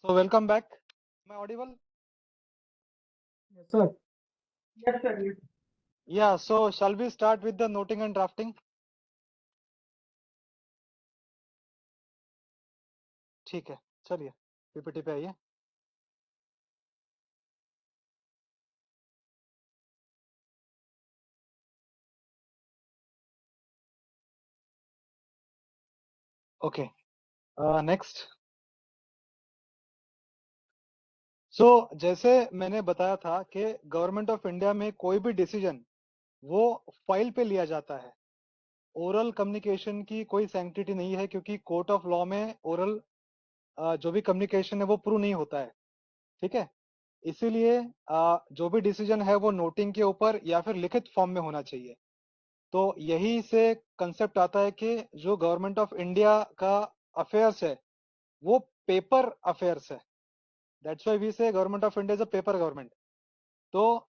So welcome back. Am I audible? Yes, sir. Yes, sir. Yes. Yeah. So shall we start with the noting and drafting? ठीक है, चलिए PPT पे आइए। Okay, next. सो जैसे मैंने बताया था कि गवर्नमेंट ऑफ इंडिया में कोई भी डिसीजन वो फाइल पे लिया जाता है। ओरल कम्युनिकेशन की कोई सैंक्टिटी नहीं है, क्योंकि कोर्ट ऑफ लॉ में ओरल जो भी कम्युनिकेशन है वो प्रूव नहीं होता है। ठीक है, इसीलिए जो भी डिसीजन है वो नोटिंग के ऊपर या फिर लिखित फॉर्म में होना चाहिए। तो यही से कंसेप्ट आता है कि जो गवर्नमेंट ऑफ इंडिया का अफेयर्स है वो पेपर अफेयर्स है। दैट्स व्हाई वी से government of India is a paper government. तो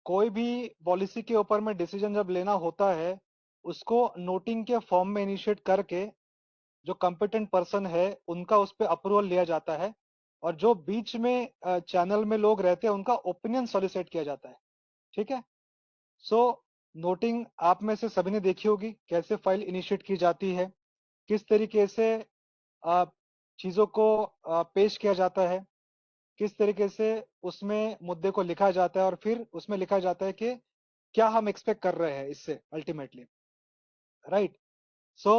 कोई भी पॉलिसी के ऊपर में डिसीजन जब लेना होता है उसको नोटिंग के फॉर्म में इनिशिएट करके जो कॉम्पिटेंट पर्सन है उनका उस पर अप्रूवल लिया जाता है, और जो बीच में चैनल में लोग रहते हैं उनका ओपिनियन सॉलिसिट किया जाता है। ठीक है। सो नोटिंग आप में से सभी ने देखी होगी कैसे फाइल इनिशिएट की जाती है, किस तरीके से आ, चीजों को पेश किया जाता है, किस तरीके से उसमें मुद्दे को लिखा जाता है, और फिर उसमें लिखा जाता है कि क्या हम एक्सपेक्ट कर रहे हैं इससे ultimately. Right. So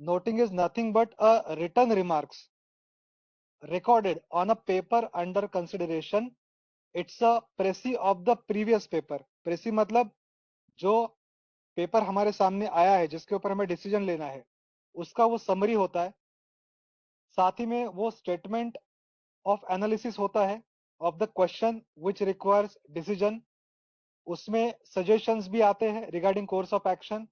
noting is nothing but a written remarks recorded on a paper under consideration. It's a précis of the previous paper. précis मतलब जो पेपर हमारे सामने आया है जिसके ऊपर हमें डिसीजन लेना है उसका वो समरी होता है। साथ ही में वो स्टेटमेंट ऑफ एनालिसिस होता है of the question which requires decision. उसमें सजेशंस भी आते हैं रिगार्डिंग कोर्स ऑफ एक्शन,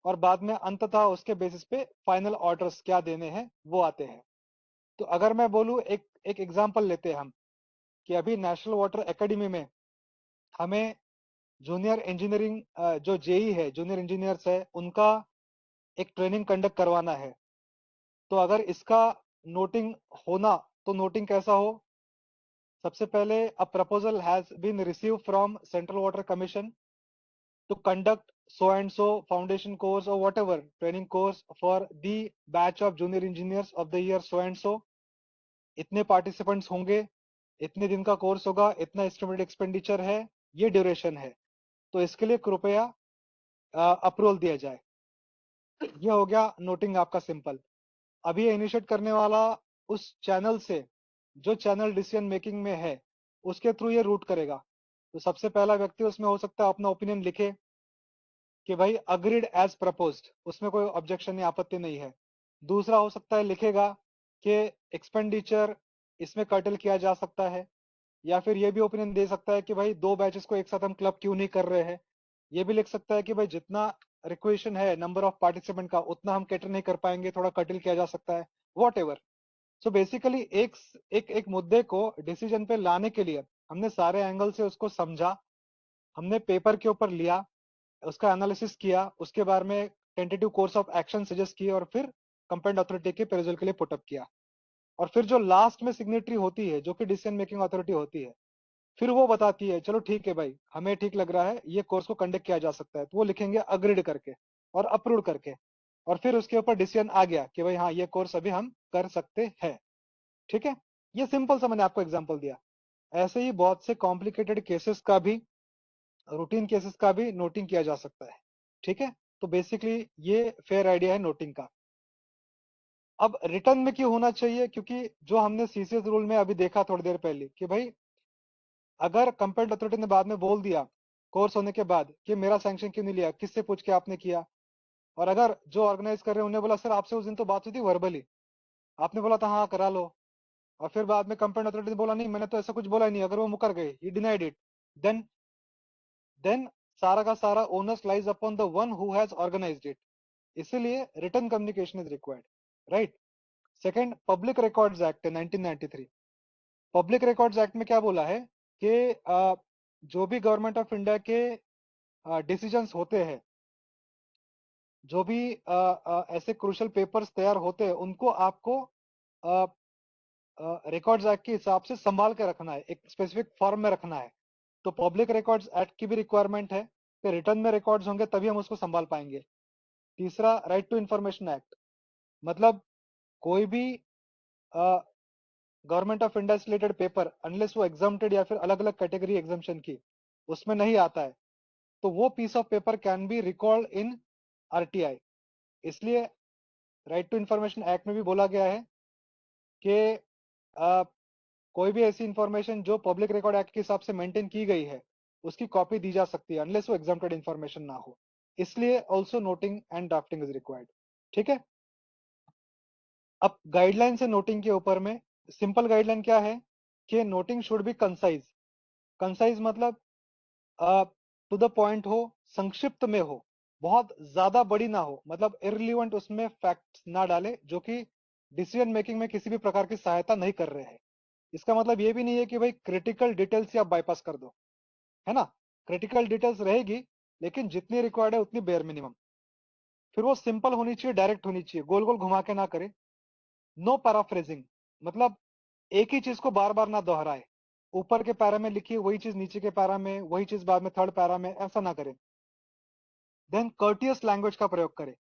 और बाद में अंततः उसके बेसिस पे फाइनल ऑर्डर्स क्या देने हैं वो आते हैं। तो अगर मैं बोलूँ, एक एग्जांपल लेते हैं हम कि अभी नेशनल वाटर एकेडमी में हमें जूनियर इंजीनियरिंग जो जेई है, जूनियर इंजीनियर्स है, उनका एक ट्रेनिंग कंडक्ट करवाना है। तो अगर इसका नोटिंग होना, तो नोटिंग कैसा हो? सबसे पहले a proposal has been receive from central water commission to conduct so and so foundation course or whatever training course for the batch of junior engineers of the year so and so। इतने participants होंगे, इतने दिन का course होगा, इतना estimated expenditure है, ये duration है, तो इसके लिए कृपया अप्रूवल दिया जाए। ये हो गया नोटिंग आपका सिंपल। अभी ये इनिशिएट करने वाला उस चैनल से जो चैनल डिसीजन मेकिंग में है उसके थ्रू ये रूट करेगा। तो सबसे पहला व्यक्ति उसमें हो सकता है अपना ओपिनियन लिखे कि भाई अग्रीड एज प्रपोज्ड, उसमें कोई ऑब्जेक्शन या आपत्ति नहीं है। दूसरा हो सकता है लिखेगा कि एक्सपेंडिचर इसमें कर्टल किया जा सकता है, या फिर ये भी ओपिनियन दे सकता है कि भाई दो बैचेस को एक साथ हम क्लब क्यों नहीं कर रहे हैं। ये भी लिख सकता है कि भाई जितना रिक्वेशन है नंबर ऑफ पार्टिसिपेंट का उतना हम कैटर नहीं कर पाएंगे, थोड़ा कर्टल किया जा सकता है, वॉट एवर। सो बेसिकली एक एक एक मुद्दे को डिसीजन पे लाने के लिए हमने सारे एंगल से उसको समझा, हमने पेपर के ऊपर लिया, उसका एनालिसिस किया, उसके बारे में tentative course of action suggest किए, और फिर कंपेंट अथॉरिटी के पेरिजल के लिए पुटअप किया। और फिर जो लास्ट में सिग्नेटरी होती है जो कि डिसीजन मेकिंग अथॉरिटी होती है, फिर वो बताती है चलो ठीक है भाई, हमें ठीक लग रहा है, ये कोर्स को कंडक्ट किया जा सकता है, तो वो लिखेंगे अग्रीड करके और अप्रूव करके, और फिर उसके ऊपर डिसीजन आ गया कि भाई हाँ ये कोर्स अभी हम कर सकते हैं। ठीक है। ये सिंपल सा मैंने आपको एग्जांपल दिया। ऐसे ही बहुत से कॉम्प्लिकेटेड केसेस का भी, रूटीन केसेस का भी नोटिंग किया जा सकता है। ठीक है। तो बेसिकली ये फेयर आइडिया है नोटिंग का। अब रिटर्न में क्यों होना चाहिए? क्योंकि जो हमने सीसीएस रूल में अभी देखा थोड़ी देर पहले कि भाई अगर कंपेटेंट अथॉरिटी ने बाद में बोल दिया कोर्स होने के बाद कि मेरा सैंक्शन क्यों नहीं लिया, किससे पूछ के आपने किया, और अगर जो ऑर्गेनाइज कर रहे हैं उन्हें बोला सर आपसे उस दिन तो बात हुई थी वर्बली, आपने बोला था हाँ करा लो, और फिर बाद में कंपेटेंट अथॉरिटी ने बोला नहीं मैंने तो ऐसा कुछ बोला ही नहीं, अगर वो मुकर गए, he denied it, then then सारा का सारा onus lies upon the one who has organised it. इसीलिए return communication is required. Right. Second, public records act 1993। Public records act में क्या बोला है कि जो भी गवर्नमेंट ऑफ इंडिया के डिसीजंस होते हैं, जो भी ऐसे क्रूशल पेपर्स तैयार होते हैं, उनको आपको रिकॉर्ड्स एक्ट के हिसाब से संभाल के रखना है, एक स्पेसिफिक फॉर्म में रखना है। तो पब्लिक रिकॉर्ड्स एक्ट की भी रिक्वायरमेंट है कि रिटर्न में रिकॉर्ड्स होंगे तभी हम उसको संभाल पाएंगे। तीसरा, राइट टू इंफॉर्मेशन एक्ट, मतलब कोई भी गवर्नमेंट ऑफ इंडिया से रिलेटेड पेपर अनलेस वो एग्जाम्प्टेड या फिर अलग अलग कैटेगरी एग्जाम्पशन की उसमें नहीं आता है, तो वो piece of paper can be recalled in RTI. इसलिए राइट टू इंफॉर्मेशन एक्ट में भी बोला गया है कि कोई भी ऐसी इंफॉर्मेशन जो पब्लिक रिकॉर्ड एक्ट के हिसाब से मेंटेन की गई है उसकी कॉपी दी जा सकती है अनलेस वो एग्जाम्प्टेड इंफॉर्मेशन ना हो। इसलिए also noting and drafting is required. ठीक है। अब गाइडलाइन से नोटिंग के ऊपर में सिंपल गाइडलाइन क्या है कि noting should be concise. Concise मतलब टू द पॉइंट हो, संक्षिप्त में हो, बहुत ज्यादा बड़ी ना हो, मतलब इररिलेवेंट उसमें फैक्ट्स ना डाले जो कि डिसीजन मेकिंग में किसी भी प्रकार की सहायता नहीं कर रहे हैं। इसका मतलब ये भी नहीं है कि भाई क्रिटिकल डिटेल्स ही आप बाईपास कर दो, है ना। क्रिटिकल डिटेल्स रहेगी लेकिन जितनी रिक्वायर्ड है उतनी बेयर मिनिमम। फिर वो सिंपल होनी चाहिए, डायरेक्ट होनी चाहिए, गोल गोल घुमा के ना करे। नो पैराफ्रेजिंग, मतलब एक ही चीज को बार बार ना दोहराए, ऊपर के पैरा में लिखिए वही चीज नीचे के पैरा में, वही चीज बाद में थर्ड पैरा में, ऐसा ना करें। देन कर्टियस लैंग्वेज का प्रयोग करें।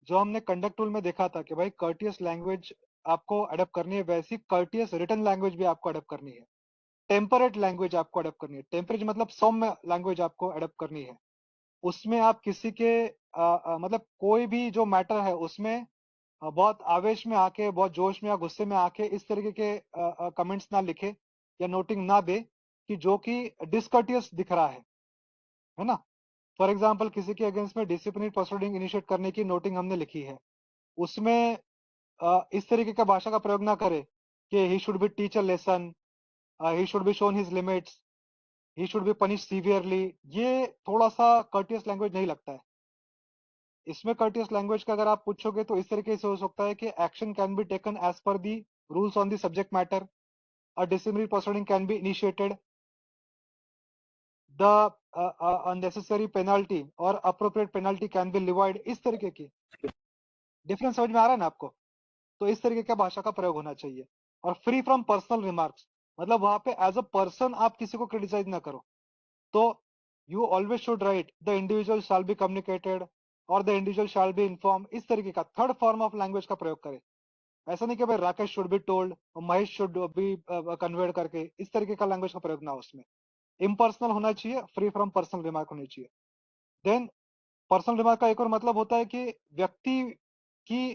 जो हमने कंडक्ट टूल में देखा था कि भाई कर्टियस लैंग्वेज आपको अडेप्ट करनी है, वैसी कर्टियस रिटन लैंग्वेज भी आपको अडेप्ट करनी है। टेम्परेट लैंग्वेज आपको अडेप्ट करनी है, टेम्परेट मतलब सौम्य लैंग्वेज आपको अडेप्ट करनी है। उसमें आप किसी के मतलब कोई भी जो मैटर है उसमें बहुत आवेश में आके, बहुत जोश में या गुस्से में आके इस तरीके के कमेंट्स ना लिखे या नोटिंग ना दे कि जो कि डिसकर्टियस दिख रहा है ना। फॉर एग्जाम्पल किसी के अगेंस्ट में डिसिप्लिनरी प्रोसीडिंग इनिशिएट करने की नोटिंग हमने लिखी है, उसमें इस तरीके का भाषा का प्रयोग ना करे कि he should be teach a lesson, he should be shown his limits, he should be punish severely. ये थोड़ा सा कर्टियस लैंग्वेज नहीं लगता है। इसमें कर्टियस लैंग्वेज का अगर आप पूछोगे तो इस तरीके से हो सकता है कि action can be taken as per the rules on the subject matter, a disciplinary proceeding can be initiated, the unnecessary penalty और appropriate penalty can be levied. इस तरीके की डिफरेंस समझ में आ रहा है ना आपको। तो इस तरीके का भाषा का प्रयोग होना चाहिए। और फ्री फ्रॉम पर्सनल रिमार्क्स, मतलब वहां पे एज अ पर्सन आप किसी को क्रिटिसाइज ना करो। तो you always should write the individual shall be communicated और the individual shall be inform. इस तरीके का थर्ड फॉर्म ऑफ लैंग्वेज का प्रयोग करें। ऐसा नहीं कि भाई राकेश शुड बी टोल्ड और महेश शुड बी कन्वर्ट करके, इस तरीके का लैंग्वेज का प्रयोग ना हो उसमें। इम्पर्सनल होना चाहिए, फ्री फ्रॉम पर्सनल रिमार्क होनी चाहिए। देन पर्सनल रिमार्क का एक और मतलब होता है कि व्यक्ति की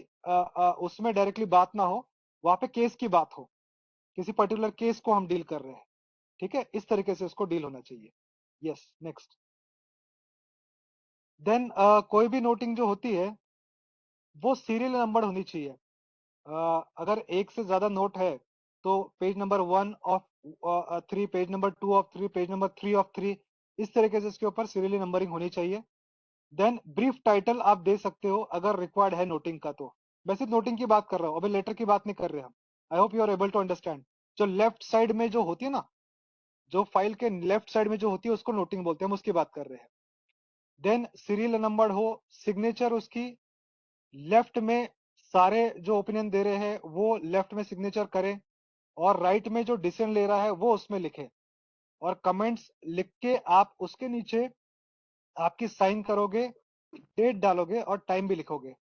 उसमें डायरेक्टली बात ना हो, वहां पे केस की बात हो, किसी पर्टिकुलर केस को हम डील कर रहे हैं। ठीक है, इस तरीके से उसको डील होना चाहिए। Yes, next. देन कोई भी नोटिंग जो होती है वो सीरियल नंबर होनी चाहिए। अगर एक से ज्यादा नोट है तो page number 1 of 3, page number 2 of 3, page number 3 of 3, इस तरीके से इसके ऊपर सीरियली नंबरिंग होनी चाहिए। देन ब्रीफ टाइटल आप दे सकते हो अगर रिक्वायर्ड है नोटिंग का। तो वैसे नोटिंग की बात कर रहा हूँ, अभी लेटर की बात नहीं कर रहे हम। I hope you are able to understand. जो लेफ्ट साइड में जो होती है ना, जो फाइल के लेफ्ट साइड में जो होती है उसको नोटिंग बोलते हैं, हम उसकी बात कर रहे हैं। देन सीरियल नंबर हो, सिग्नेचर उसकी लेफ्ट में, सारे जो ओपिनियन दे रहे हैं वो लेफ्ट में सिग्नेचर करें और राइट में जो डिसीजन ले रहा है वो उसमें लिखे। और कमेंट्स लिख के आप उसके नीचे आपकी साइन करोगे, डेट डालोगे और टाइम भी लिखोगे।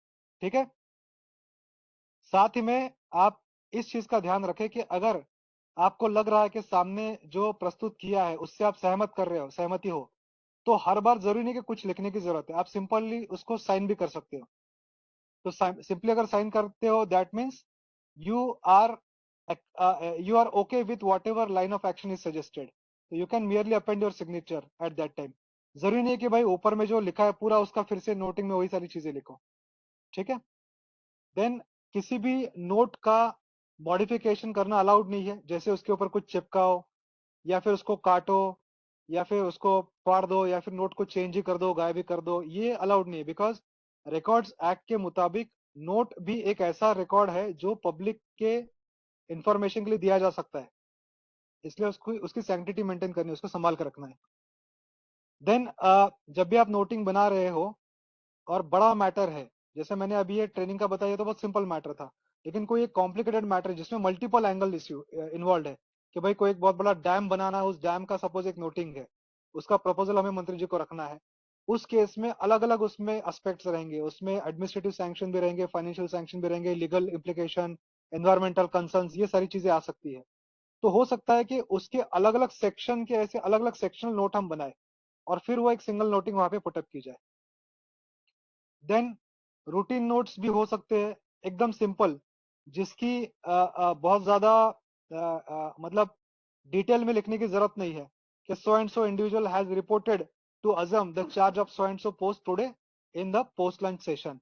ठीक है। साथ ही में आप इस चीज का ध्यान रखें कि अगर आपको लग रहा है कि सामने जो प्रस्तुत किया है उससे आप सहमत कर रहे हो, सहमति हो, तो हर बार जरूरी नहीं कि कुछ लिखने की जरूरत है, आप सिंपली उसको साइन भी कर सकते हो। तो सिंपली अगर साइन करते हो that means you are you are okay with whatever line of action is suggested, so you can merely append your signature at that time। जरूरी नहीं है कि भाई ऊपर में जो लिखा है पूरा उसका फिर से नोटिंग में वही सारी चीजें लिखो। ठीक है। देन किसी भी नोट का मॉडिफिकेशन करना अलाउड नहीं है, जैसे उसके ऊपर कुछ चिपकाओ या फिर उसको काटो या फिर उसको फाड़ दो या फिर नोट को चेंज ही कर दो, गायब ही कर दो, ये अलाउड नहीं है। बिकॉज रिकॉर्ड्स एक्ट के मुताबिक नोट भी एक ऐसा रिकॉर्ड है जो पब्लिक के इंफॉर्मेशन के लिए दिया जा सकता है, इसलिए उसको उसकी सैंक्टिटी मेंटेन करनी है, उसको संभाल कर रखना है। देन जब भी आप नोटिंग बना रहे हो और बड़ा मैटर है, जैसे मैंने अभी ये ट्रेनिंग का बताया तो बहुत सिंपल मैटर था, लेकिन कोई एक कॉम्प्लिकेटेड मैटर है जिसमें मल्टीपल एंगल इश्यू इन्वॉल्व है कि भाई कोई एक बहुत बड़ा डैम बनाना है, उस डैम का सपोज एक नोटिंग है, उसका प्रपोजल हमें मंत्री जी को रखना है, उस केस में अलग अलग उसमें एस्पेक्ट्स रहेंगे, उसमें एडमिनिस्ट्रेटिव सैंक्शन भी रहेंगे, फाइनेंशियल सैंक्शन भी रहेंगे, लीगल इम्प्लीकेशन, एनवायरमेंटल कंसर्न्स, ये सारी चीजें आ सकती है। तो हो सकता है कि उसके अलग अलग सेक्शन के ऐसे अलग अलग सेक्शनल नोट हम बनाए और फिर वो एक सिंगल नोटिंग वहां पे पुटअप की जाए। देन रूटीन नोट्स भी हो सकते हैं, एकदम सिंपल, जिसकी बहुत ज्यादा मतलब डिटेल में लिखने की जरूरत नहीं है कि so and so individual has reported to assume the charge of so and so post today in the post lunch session.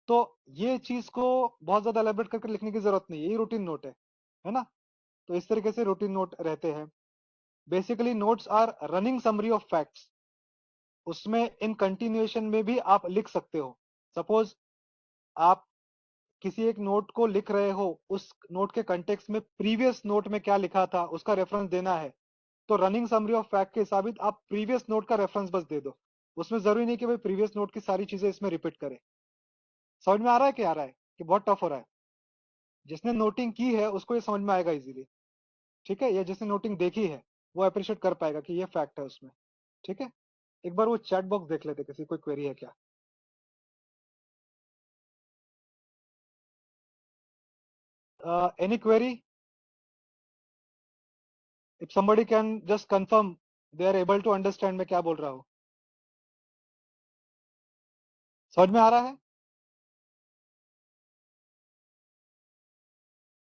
तो ये चीज को बहुत ज्यादा एलेबरेट करके लिखने की जरूरत नहीं है, ये रूटीन नोट है ना। तो इस तरीके से रूटीन नोट रहते हैं। Basically notes are running summary of facts, उसमें इन कंटिन्यूएशन में भी आप लिख सकते हो। सपोज आप किसी एक नोट को लिख रहे हो, उस नोट के कंटेक्स्ट में प्रीवियस नोट में क्या लिखा था उसका रेफरेंस देना है, तो रनिंग समरी ऑफ फैक्ट के हिसाब आप प्रीवियस नोट का रेफरेंस बस दे दो। उसमें जरूरी नहीं कि भाई प्रीवियस नोट की सारी चीजें इसमें रिपीट करें। समझ में आ रहा है कि आ रहा है कि बहुत टफ हो रहा है? जिसने नोटिंग की है उसको ये समझ में आएगा इजीली, ठीक है, या जिसने नोटिंग देखी है वो अप्रिशिएट कर पाएगा कि ये फैक्ट है उसमें। ठीक है, एक बार वो चैट बॉक्स देख लेते, किसी कोई क्वेरी है क्या? Any query? If somebody can just confirm they are able to understand मैं क्या बोल रहा हूँ। समझ में आ रहा है?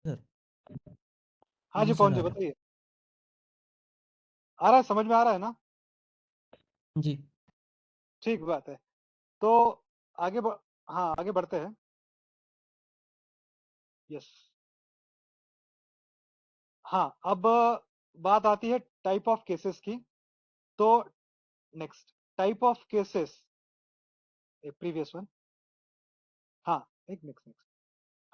सर। हाँ जी जी सर, पवन आ जी रहा बताइए। आ रहा है, समझ में आ रहा है ना? है जी। ठीक बात है। तो आगे बढ़ हाँ आगे बढ़ते हैं। यस। हाँ, अब बात आती है टाइप ऑफ केसेस की। तो नेक्स्ट टाइप ऑफ केसेस, एक प्रीवियस वन, हाँ एक नेक्स्ट नेक्स्ट,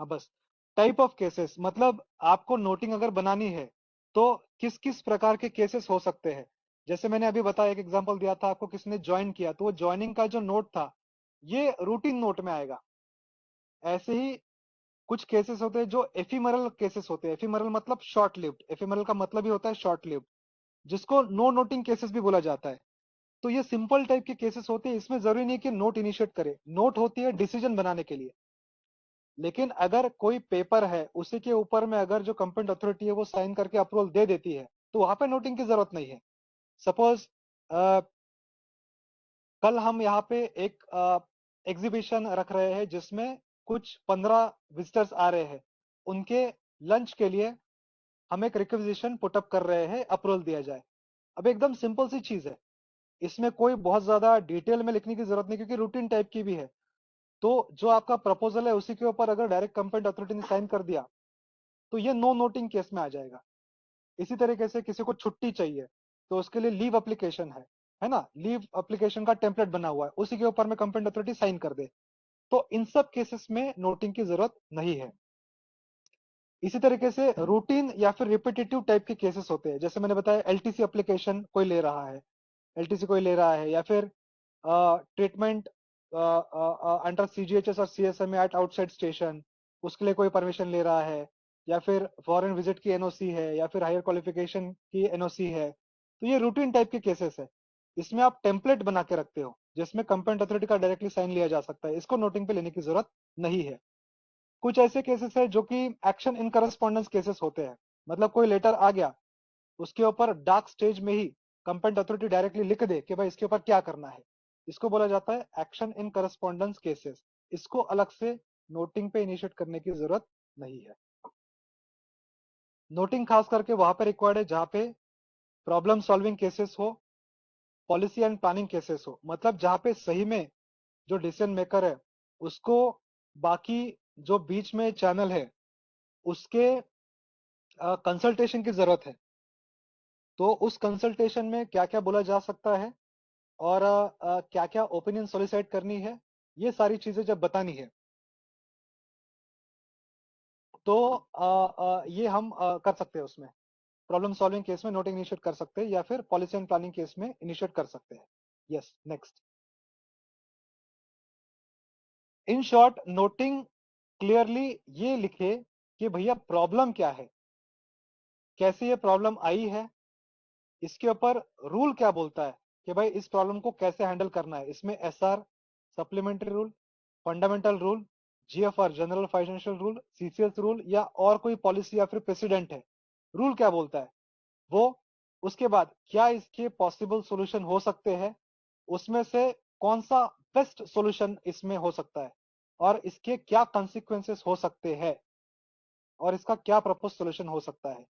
हाँ बस। टाइप ऑफ केसेस मतलब आपको नोटिंग अगर बनानी है तो किस किस प्रकार के केसेस हो सकते हैं। जैसे मैंने अभी बताया, एक एग्जांपल दिया था आपको, किसने ज्वाइन किया तो वो ज्वाइनिंग का जो नोट था ये रूटीन नोट में आएगा। ऐसे ही कुछ केसेस होते हैं जो एफिमरल केसेस होते हैं। एफिमरल मतलब शॉर्ट लिव्ड, एफिमरल का मतलब ही होता है शॉर्ट लिव्ड, जिसको नो नोटिंग केसेस भी बोला जाता है। तो ये सिंपल टाइप के केसेस होते हैं, इसमें जरूरी नहीं कि नोट इनिशिएट करे, नोट होती है डिसीजन बनाने के लिए। लेकिन अगर कोई पेपर है उसी के ऊपर में अगर जो कंपेटेंट अथॉरिटी है वो साइन करके अप्रूवल दे देती है तो वहां पे नोटिंग की जरूरत नहीं है। सपोज कल हम यहाँ पे एक एग्जीबिशन रख रहे हैं जिसमें कुछ 15 विजिटर्स आ रहे हैं, उनके लंच के लिए हम एक रिक्वेजिशन पुटअप कर रहे हैं, अप्रूवल दिया जाए। अब एकदम सिंपल सी चीज है, इसमें कोई बहुत ज्यादा डिटेल में लिखने की जरूरत नहीं क्योंकि रूटीन टाइप की भी है। तो जो आपका प्रपोजल है उसी के ऊपर अगर डायरेक्ट कंपेटेंट अथॉरिटी ने साइन कर दिया तो ये नो नोटिंग केस में आ जाएगा। इसी तरीके से किसी को छुट्टी चाहिए तो उसके लिए लीव एप्लीकेशन है ना, लीव एप्लीकेशन का टेम्पलेट बना हुआ है, उसी के ऊपर में कंपेटेंट अथॉरिटी साइन कर दे, तो इन सब केसेस में नोटिंग की जरूरत नहीं है। इसी तरीके से रूटीन या फिर रिपीटेटिव टाइप के केसेस होते हैं, जैसे मैंने बताया एलटीसी एप्लीकेशन कोई ले रहा है, एलटीसी कोई ले रहा है, या फिर ट्रीटमेंट अंडर सीजीएचएस और सीएसएमए एट आउटसाइड स्टेशन, उसके लिए कोई परमिशन ले रहा है, या फिर फॉरेन विजिट की एनओसी है, या फिर हायर क्वालिफिकेशन की एनओसी है, तो ये रूटीन टाइप के केसेस है। इसमें आप टेम्पलेट बना के रखते हो जिसमें कंपेटेंट अथॉरिटी का डायरेक्टली साइन लिया जा सकता है, इसको नोटिंग पे लेने की जरूरत नहीं है। कुछ ऐसे केसेस है जो कि एक्शन इन करस्पॉन्डेंस केसेस होते हैं, मतलब कोई लेटर आ गया, उसके ऊपर डार्क स्टेज में ही कंपेटेंट अथॉरिटी डायरेक्टली लिख दे कि भाई इसके ऊपर क्या करना है, इसको बोला जाता है एक्शन इन करस्पॉन्डेंस केसेस। इसको अलग से नोटिंग पे इनिशिएट करने की जरूरत नहीं है। नोटिंग खास करके वहां पे रिक्वायर्ड है जहां पे प्रॉब्लम सॉल्विंग केसेस हो, पॉलिसी एंड प्लानिंग केसेस हो, मतलब जहां पे सही में जो डिसीजन मेकर है उसको बाकी जो बीच में चैनल है उसके कंसल्टेशन की जरूरत है। तो उस कंसल्टेशन में क्या क्या बोला जा सकता है और क्या क्या ओपिनियन सोलिसाइट करनी है, ये सारी चीजें जब बतानी है तो ये हम कर सकते हैं उसमें। प्रॉब्लम सॉल्विंग केस में नोटिंग इनिशिएट कर सकते हैं या फिर पॉलिसी एंड प्लानिंग केस में इनिशिएट कर सकते हैं। Yes next. In short noting clearly ये लिखे कि भैया प्रॉब्लम क्या है, कैसे ये प्रॉब्लम आई है, इसके ऊपर रूल क्या बोलता है कि भाई इस प्रॉब्लम को कैसे हैंडल करना है। इसमें SR, supplementary rule, fundamental rule, GFR general financial rule, CCS rule, या और कोई पॉलिसी या फिर प्रेसिडेंट है, रूल क्या बोलता है वो। उसके बाद क्या इसके पॉसिबल सॉल्यूशन हो सकते हैं, उसमें से कौन सा बेस्ट सॉल्यूशन इसमें हो सकता है, और इसके क्या कॉन्सिक्वेंसेस हो सकते हैं, और इसका क्या प्रपोज सॉल्यूशन हो सकता है।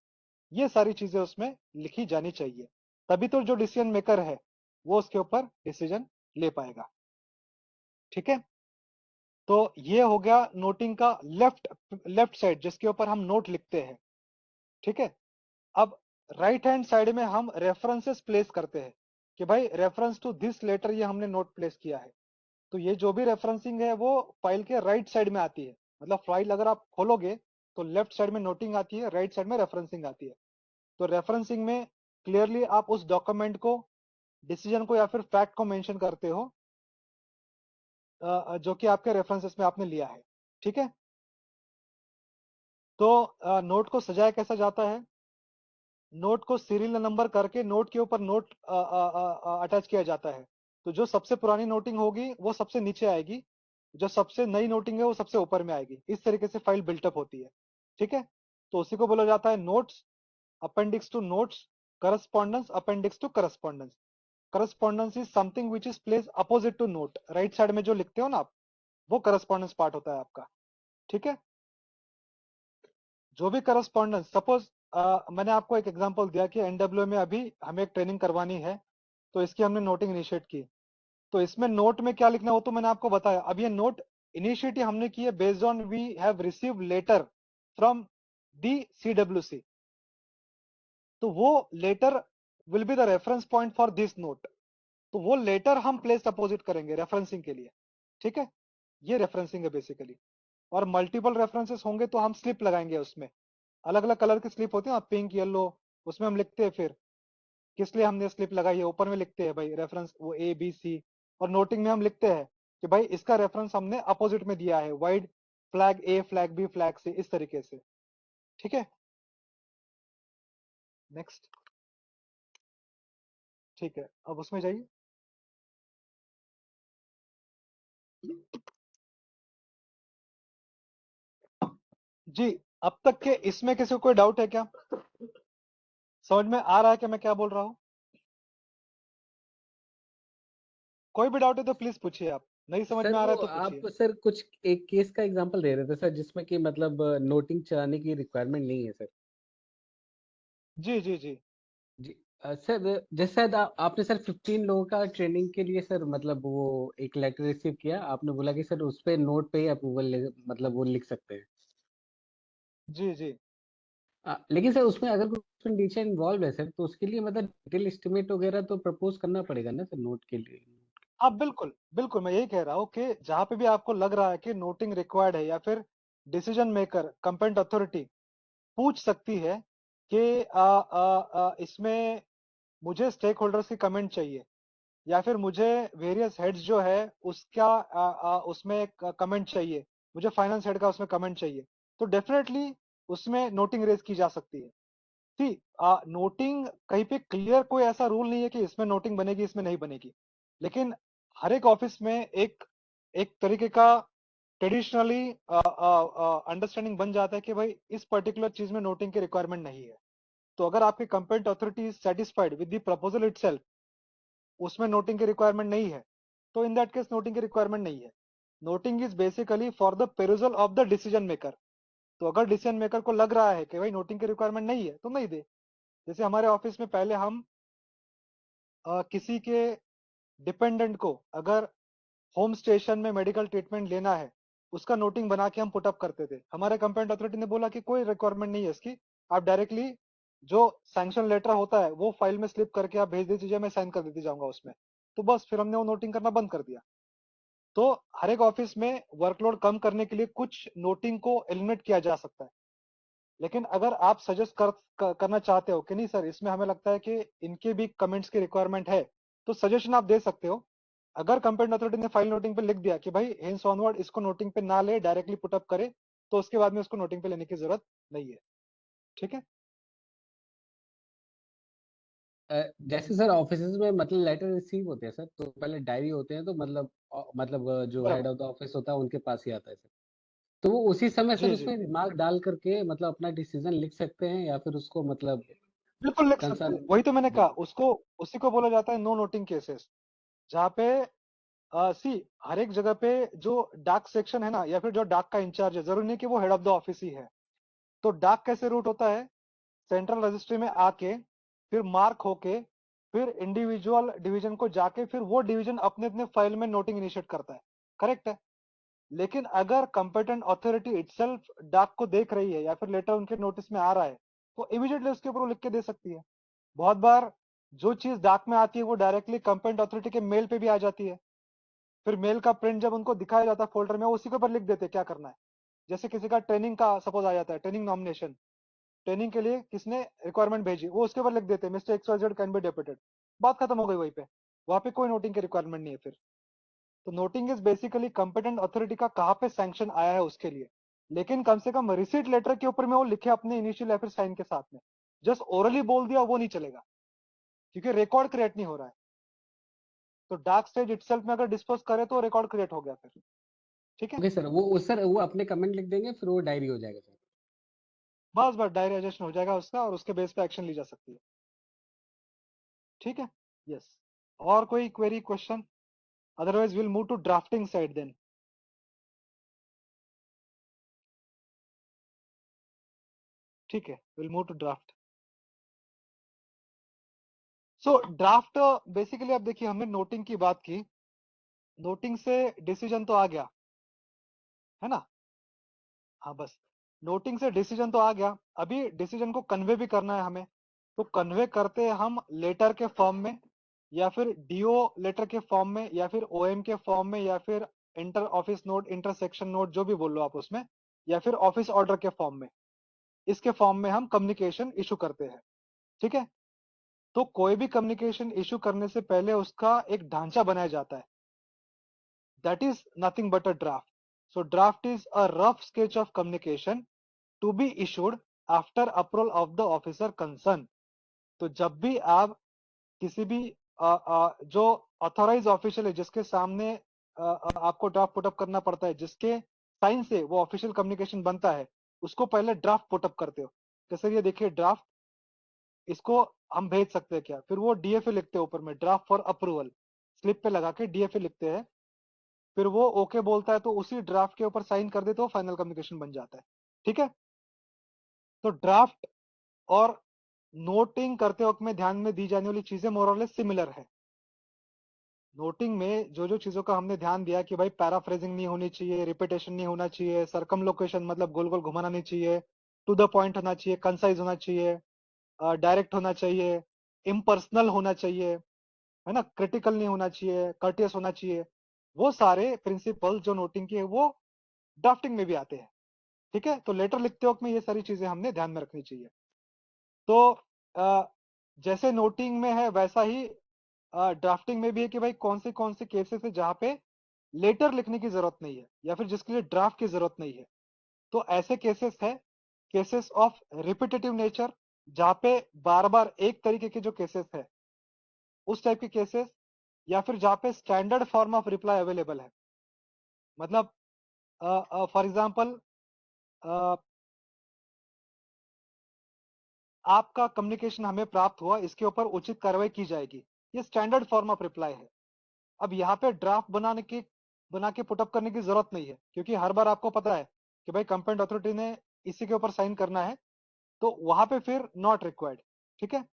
ये सारी चीजें उसमें लिखी जानी चाहिए, तभी तो जो डिसीजन मेकर है वो उसके ऊपर डिसीजन ले पाएगा। ठीक है, तो ये हो गया नोटिंग का लेफ्ट साइड जिसके ऊपर हम नोट लिखते हैं। ठीक है, अब राइट हैंड साइड में हम रेफरेंसेस प्लेस करते हैं कि भाई रेफरेंस टू दिस लेटर ये हमने नोट प्लेस किया है। तो ये जो भी रेफरेंसिंग है वो फाइल के राइट साइड में आती है, मतलब फाइल अगर आप खोलोगे तो लेफ्ट साइड में नोटिंग आती है, राइट साइड में रेफरेंसिंग आती है। तो रेफरेंसिंग में क्लियरली आप उस डॉक्यूमेंट को, डिसीजन को या फिर फैक्ट को मेंशन करते हो जो कि आपके रेफरेंसेस में आपने लिया है। ठीक है, तो नोट को सजाया कैसा जाता है, नोट को सीरियल नंबर करके नोट के ऊपर नोट अटैच किया जाता है। तो जो सबसे पुरानी नोटिंग होगी वो सबसे नीचे आएगी, जो सबसे नई नोटिंग है वो सबसे ऊपर में आएगी। इस तरीके से फाइल बिल्टअप होती है। ठीक है, तो उसी को बोला जाता है notes, appendix to notes, correspondence, appendix to correspondence. Correspondence is something which is place opposite to note. Right side में जो लिखते हो ना आप, वो करस्पॉन्डेंस पार्ट होता है आपका। ठीक है, जो भी करस्पॉन्डेंस, सपोज मैंने आपको एक एग्जांपल दिया कि एनडब्ल्यू में अभी हमें एक ट्रेनिंग करवानी है, तो इसकी हमने नोटिंग इनिशिएट की। तो इसमें नोट में क्या लिखना हो तो मैंने आपको बताया। अब ये नोट इनिशिएटिव हमने की है based on we have receive letter from the CWC. तो वो letter will be the reference point for this note. तो वो लेटर हम प्लेस अपोजिट करेंगे रेफरेंसिंग के लिए। ठीक है, ये रेफरेंसिंग है बेसिकली। और मल्टीपल रेफरेंसेस होंगे तो हम स्लिप लगाएंगे उसमें, अलग अलग कलर की स्लिप होती है, पिंक येलो, उसमें हम लिखते हैं फिर किस लिए हमने स्लिप लगाई है। ऊपर में लिखते हैं भाई रेफरेंस वो ए बी सी, और नोटिंग में हम लिखते हैं कि भाई इसका रेफरेंस हमने अपोजिट में दिया है, वाइड फ्लैग ए, फ्लैग बी, फ्लैग सी, इस तरीके से। ठीक है, नेक्स्ट। ठीक है, अब उसमें जाइए। जी, अब तक के इसमें किसी को कोई डाउट है क्या, समझ में आ रहा है कि मैं क्या बोल रहा हूँ? कोई भी डाउट है तो प्लीज पूछिए, आप नहीं समझ सर में आ रहा वो है तो आप पूछिए। सर कुछ एक केस का एग्जांपल दे रहे थे सर जिसमें कि मतलब नोटिंग चलाने की रिक्वायरमेंट नहीं है सर। जी जी जी जी सर जैसे शायद आपने सर 15 लोगों का ट्रेनिंग के लिए सर मतलब वो एक लेटर रिसीव किया, आपने बोला कि सर उस पे नोट पे ही अप्रूवल मतलब वो लिख सकते हैं। जी जी। लेकिन सर उसमें अगर कुछ कंडीशन इन्वॉल्व है सर तो उसके लिए मतलब डिटेल एस्टिमेट वगैरह तो प्रपोज करना पड़ेगा ना सर नोट के लिए। हाँ बिल्कुल बिल्कुल, मैं यही कह रहा हूँ कि जहां पे भी आपको लग रहा है कि नोटिंग रिक्वायर्ड है, या फिर डिसीजन मेकर कंपेटेंट अथॉरिटी पूछ सकती है कि इसमें मुझे स्टेक होल्डर्स की कमेंट चाहिए, या फिर मुझे वेरियस हेड्स जो है उसका उसमें कमेंट चाहिए, मुझे फाइनेंस हेड का उसमें कमेंट चाहिए, तो डेफिनेटली उसमें नोटिंग रेज की जा सकती है। सी नोटिंग कहीं पे क्लियर कोई ऐसा रूल नहीं है कि इसमें नोटिंग बनेगी इसमें नहीं बनेगी, लेकिन हर एक ऑफिस में एक एक तरीके का ट्रेडिशनली अंडरस्टैंडिंग बन जाता है कि भाई इस पर्टिकुलर चीज में नोटिंग की रिक्वायरमेंट नहीं है। तो अगर आपकी competent authority is satisfied with the proposal itself, उसमें नोटिंग की रिक्वायरमेंट नहीं है, तो इन दैट केस नोटिंग की रिक्वायरमेंट नहीं है। Noting is basically for the perusal of the decision maker. तो अगर डिसीजन मेकर को लग रहा है कि भाई नोटिंग की रिक्वायरमेंट नहीं है तो नहीं दे। जैसे हमारे ऑफिस में पहले हम किसी के डिपेंडेंट को अगर होम स्टेशन में मेडिकल ट्रीटमेंट लेना है, उसका नोटिंग बना के हम पुटअप करते थे। हमारे कंपेटेंट अथॉरिटी ने बोला कि कोई रिक्वायरमेंट नहीं है इसकी, आप डायरेक्टली जो सैंक्शन लेटर होता है वो फाइल में स्लिप करके आप भेज दीजिए, मैं साइन कर देती जाऊंगा उसमें। तो बस फिर हमने वो नोटिंग करना बंद कर दिया। तो हर एक ऑफिस में वर्कलोड कम करने के लिए कुछ नोटिंग को एलिमिनेट किया जा सकता है। लेकिन अगर आप सजेस्ट करना चाहते हो कि नहीं सर इसमें हमें लगता है कि इनके भी कमेंट्स की रिक्वायरमेंट है, तो सजेशन आप दे सकते हो। अगर कंपेटेंट अथॉरिटी ने फाइल नोटिंग पे लिख दिया कि भाई हेंस ऑनवर्ड इसको नोटिंग पे ना ले, डायरेक्टली पुटअप करे, तो उसके बाद में उसको नोटिंग पे लेने की जरूरत नहीं है। ठीक है। जैसे सर ऑफिसेज में मतलब लेटर रिसीव होते हैं सर, तो पहले डायरी होते हैं, तो मतलब जो हेड बराबर। ऑफ द ऑफिस होता है उनके पास ही आता है सर। तो वो उसी समय सर जी जी उसमें रिमार्क डाल करके मतलब अपना डिसीजन लिख सकते हैं, या फिर उसको मतलब बिल्कुल लिख सकते हैं, कंसर्न। वही तो मैंने जी कहा, उसको उसी को बोला जाता है नो नोटिंग केसेस। जहाँ पे सी हर एक जगह पे जो डाक सेक्शन है ना, या फिर जो डाक का इंचार्ज है, जरूरी नहीं कि वो हेड ऑफ द ऑफिस ही है। तो डाक कैसे रूट होता है, सेंट्रल रजिस्ट्री में आके, फिर मार्क होके, फिर इंडिविजुअल डिवीजन को जाके, फिर वो डिवीजन अपने अपने फाइल में नोटिंग इनिशिएट करता है। करेक्ट है। लेकिन अगर कंपेटेंट अथॉरिटी इटसेल्फ डाक को देख रही है, या फिर लेटर उनके नोटिस में आ रहा है, तो इमीडिएटली उसके ऊपर वो लिख के दे सकती है। बहुत बार जो चीज डाक में आती है वो डायरेक्टली कंपेटेंट अथॉरिटी के मेल पे भी आ जाती है। फिर मेल का प्रिंट जब उनको दिखाया जाता है फोल्डर में, वो उसी के ऊपर लिख देते हैं क्या करना है। जैसे किसी का ट्रेनिंग का सपोज आ जाता है, ट्रेनिंग नॉमिनेशन, ट्रेनिंग के लिए किसने रिक्वायरमेंट भेजी, वो उसके ऊपर लिख देते हैं mister XYZ can be deputed. बात खत्म हो गई वहीं पे। वहां पे कोई नोटिंग की रिक्वायरमेंट नहीं है फिर। तो noting is basically competent authority का कहाँ पे सैंक्शन आया है उसके लिए। लेकिन कम से कम रिसीट लेटर के ऊपर में वो लिखे अपने इनिशियल या फिर साइन के साथ में। जस्ट ओरली बोल दिया वो नहीं चलेगा, क्योंकि रिकॉर्ड क्रिएट नहीं हो रहा है। तो डार्क स्टेज इटसेल्फ में अगर डिस्पोज करे तो रिकॉर्ड क्रिएट हो गया फिर। ठीक है। ओके सर, वो अपने कमेंट लिख देंगे, फिर वो डायरी हो जाएगा सर। बस बस डायरेक्शन हो जाएगा उसका, और उसके बेस पे एक्शन ली जा सकती है। ठीक है। यस। और कोई query question? Otherwise will move to drafting side then. ठीक है, will move to draft. So draft basically, अब देखिए हमने नोटिंग की बात की, नोटिंग से डिसीजन तो आ गया है ना। हाँ बस, नोटिंग से डिसीजन तो आ गया, अभी डिसीजन को कन्वे भी करना है हमें। तो कन्वे करते हैं हम लेटर के फॉर्म में, या फिर डीओ लेटर के फॉर्म में, या फिर ओएम के फॉर्म में, या फिर inter office note, intersection note, जो भी बोल लो आप उसमें, या फिर ऑफिस ऑर्डर के फॉर्म में। इसके फॉर्म में हम कम्युनिकेशन इशू करते हैं। ठीक है। तो कोई भी कम्युनिकेशन इशू करने से पहले उसका एक ढांचा बनाया जाता है, that is nothing but a draft. So draft is a rough sketch of communication to be issued after approval of the officer concern. तो जब भी आप किसी भी जो ऑथोराइज ऑफिशियल है, जिसके सामने आपको ड्राफ्ट पुटअप करना पड़ता है, जिसके साइन से वो ऑफिशियल कम्युनिकेशन बनता है, उसको पहले ड्राफ्ट पुटअप करते हो। जैसे ये देखिए ड्राफ्ट, इसको हम भेज सकते हैं क्या, फिर वो डीएफए लिखते हैं ऊपर में, ड्राफ्ट फॉर अप्रूवल, स्लिप पे लगा के डीएफए लिखते हैं। फिर वो ओके बोलता है, तो उसी ड्राफ्ट के ऊपर साइन कर दे तो फाइनल कम्युनिकेशन बन जाता है। ठीक है। तो ड्राफ्ट और नोटिंग करते वक्त में ध्यान में दी जाने वाली चीजें मोरलेस सिमिलर है। नोटिंग में जो जो चीजों का हमने ध्यान दिया कि भाई पैराफ्रेजिंग नहीं होनी चाहिए, रिपीटेशन नहीं होना चाहिए, सरकमलोकेशन मतलब गोल गोल घुमाना नहीं चाहिए, टू द पॉइंट होना चाहिए, कंसाइज होना चाहिए, डायरेक्ट होना चाहिए, इम्पर्सनल होना चाहिए, है ना, क्रिटिकल नहीं होना चाहिए, कर्टियस होना चाहिए। वो सारे प्रिंसिपल जो नोटिंग के है वो ड्राफ्टिंग में भी आते हैं। ठीक है। तो लेटर लिखते वक्त में ये सारी चीजें हमने ध्यान में रखनी चाहिए। तो जैसे नोटिंग में है वैसा ही ड्राफ्टिंग में भी है कि भाई कौन से केसेस है जहां पे लेटर लिखने की जरूरत नहीं है, या फिर जिसके लिए ड्राफ्ट की जरूरत नहीं है। तो ऐसे केसेस है, केसेस ऑफ रिपीटेटिव नेचर, जहां पे बार बार एक तरीके के जो केसेस है, उस टाइप के केसेस, या फिर जहां पे standard form of reply available है। मतलब फॉर एग्जांपल, आपका कम्युनिकेशन हमें प्राप्त हुआ, इसके ऊपर उचित कार्रवाई की जाएगी, ये स्टैंडर्ड फॉर्म ऑफ रिप्लाई है। अब यहाँ पे ड्राफ्ट बना के पुटअप करने की जरूरत नहीं है, क्योंकि हर बार आपको पता है कि भाई कंपेटेंट अथॉरिटी ने इसी के ऊपर साइन करना है, तो वहां पे फिर नॉट रिक्वायर्ड। ठीक है।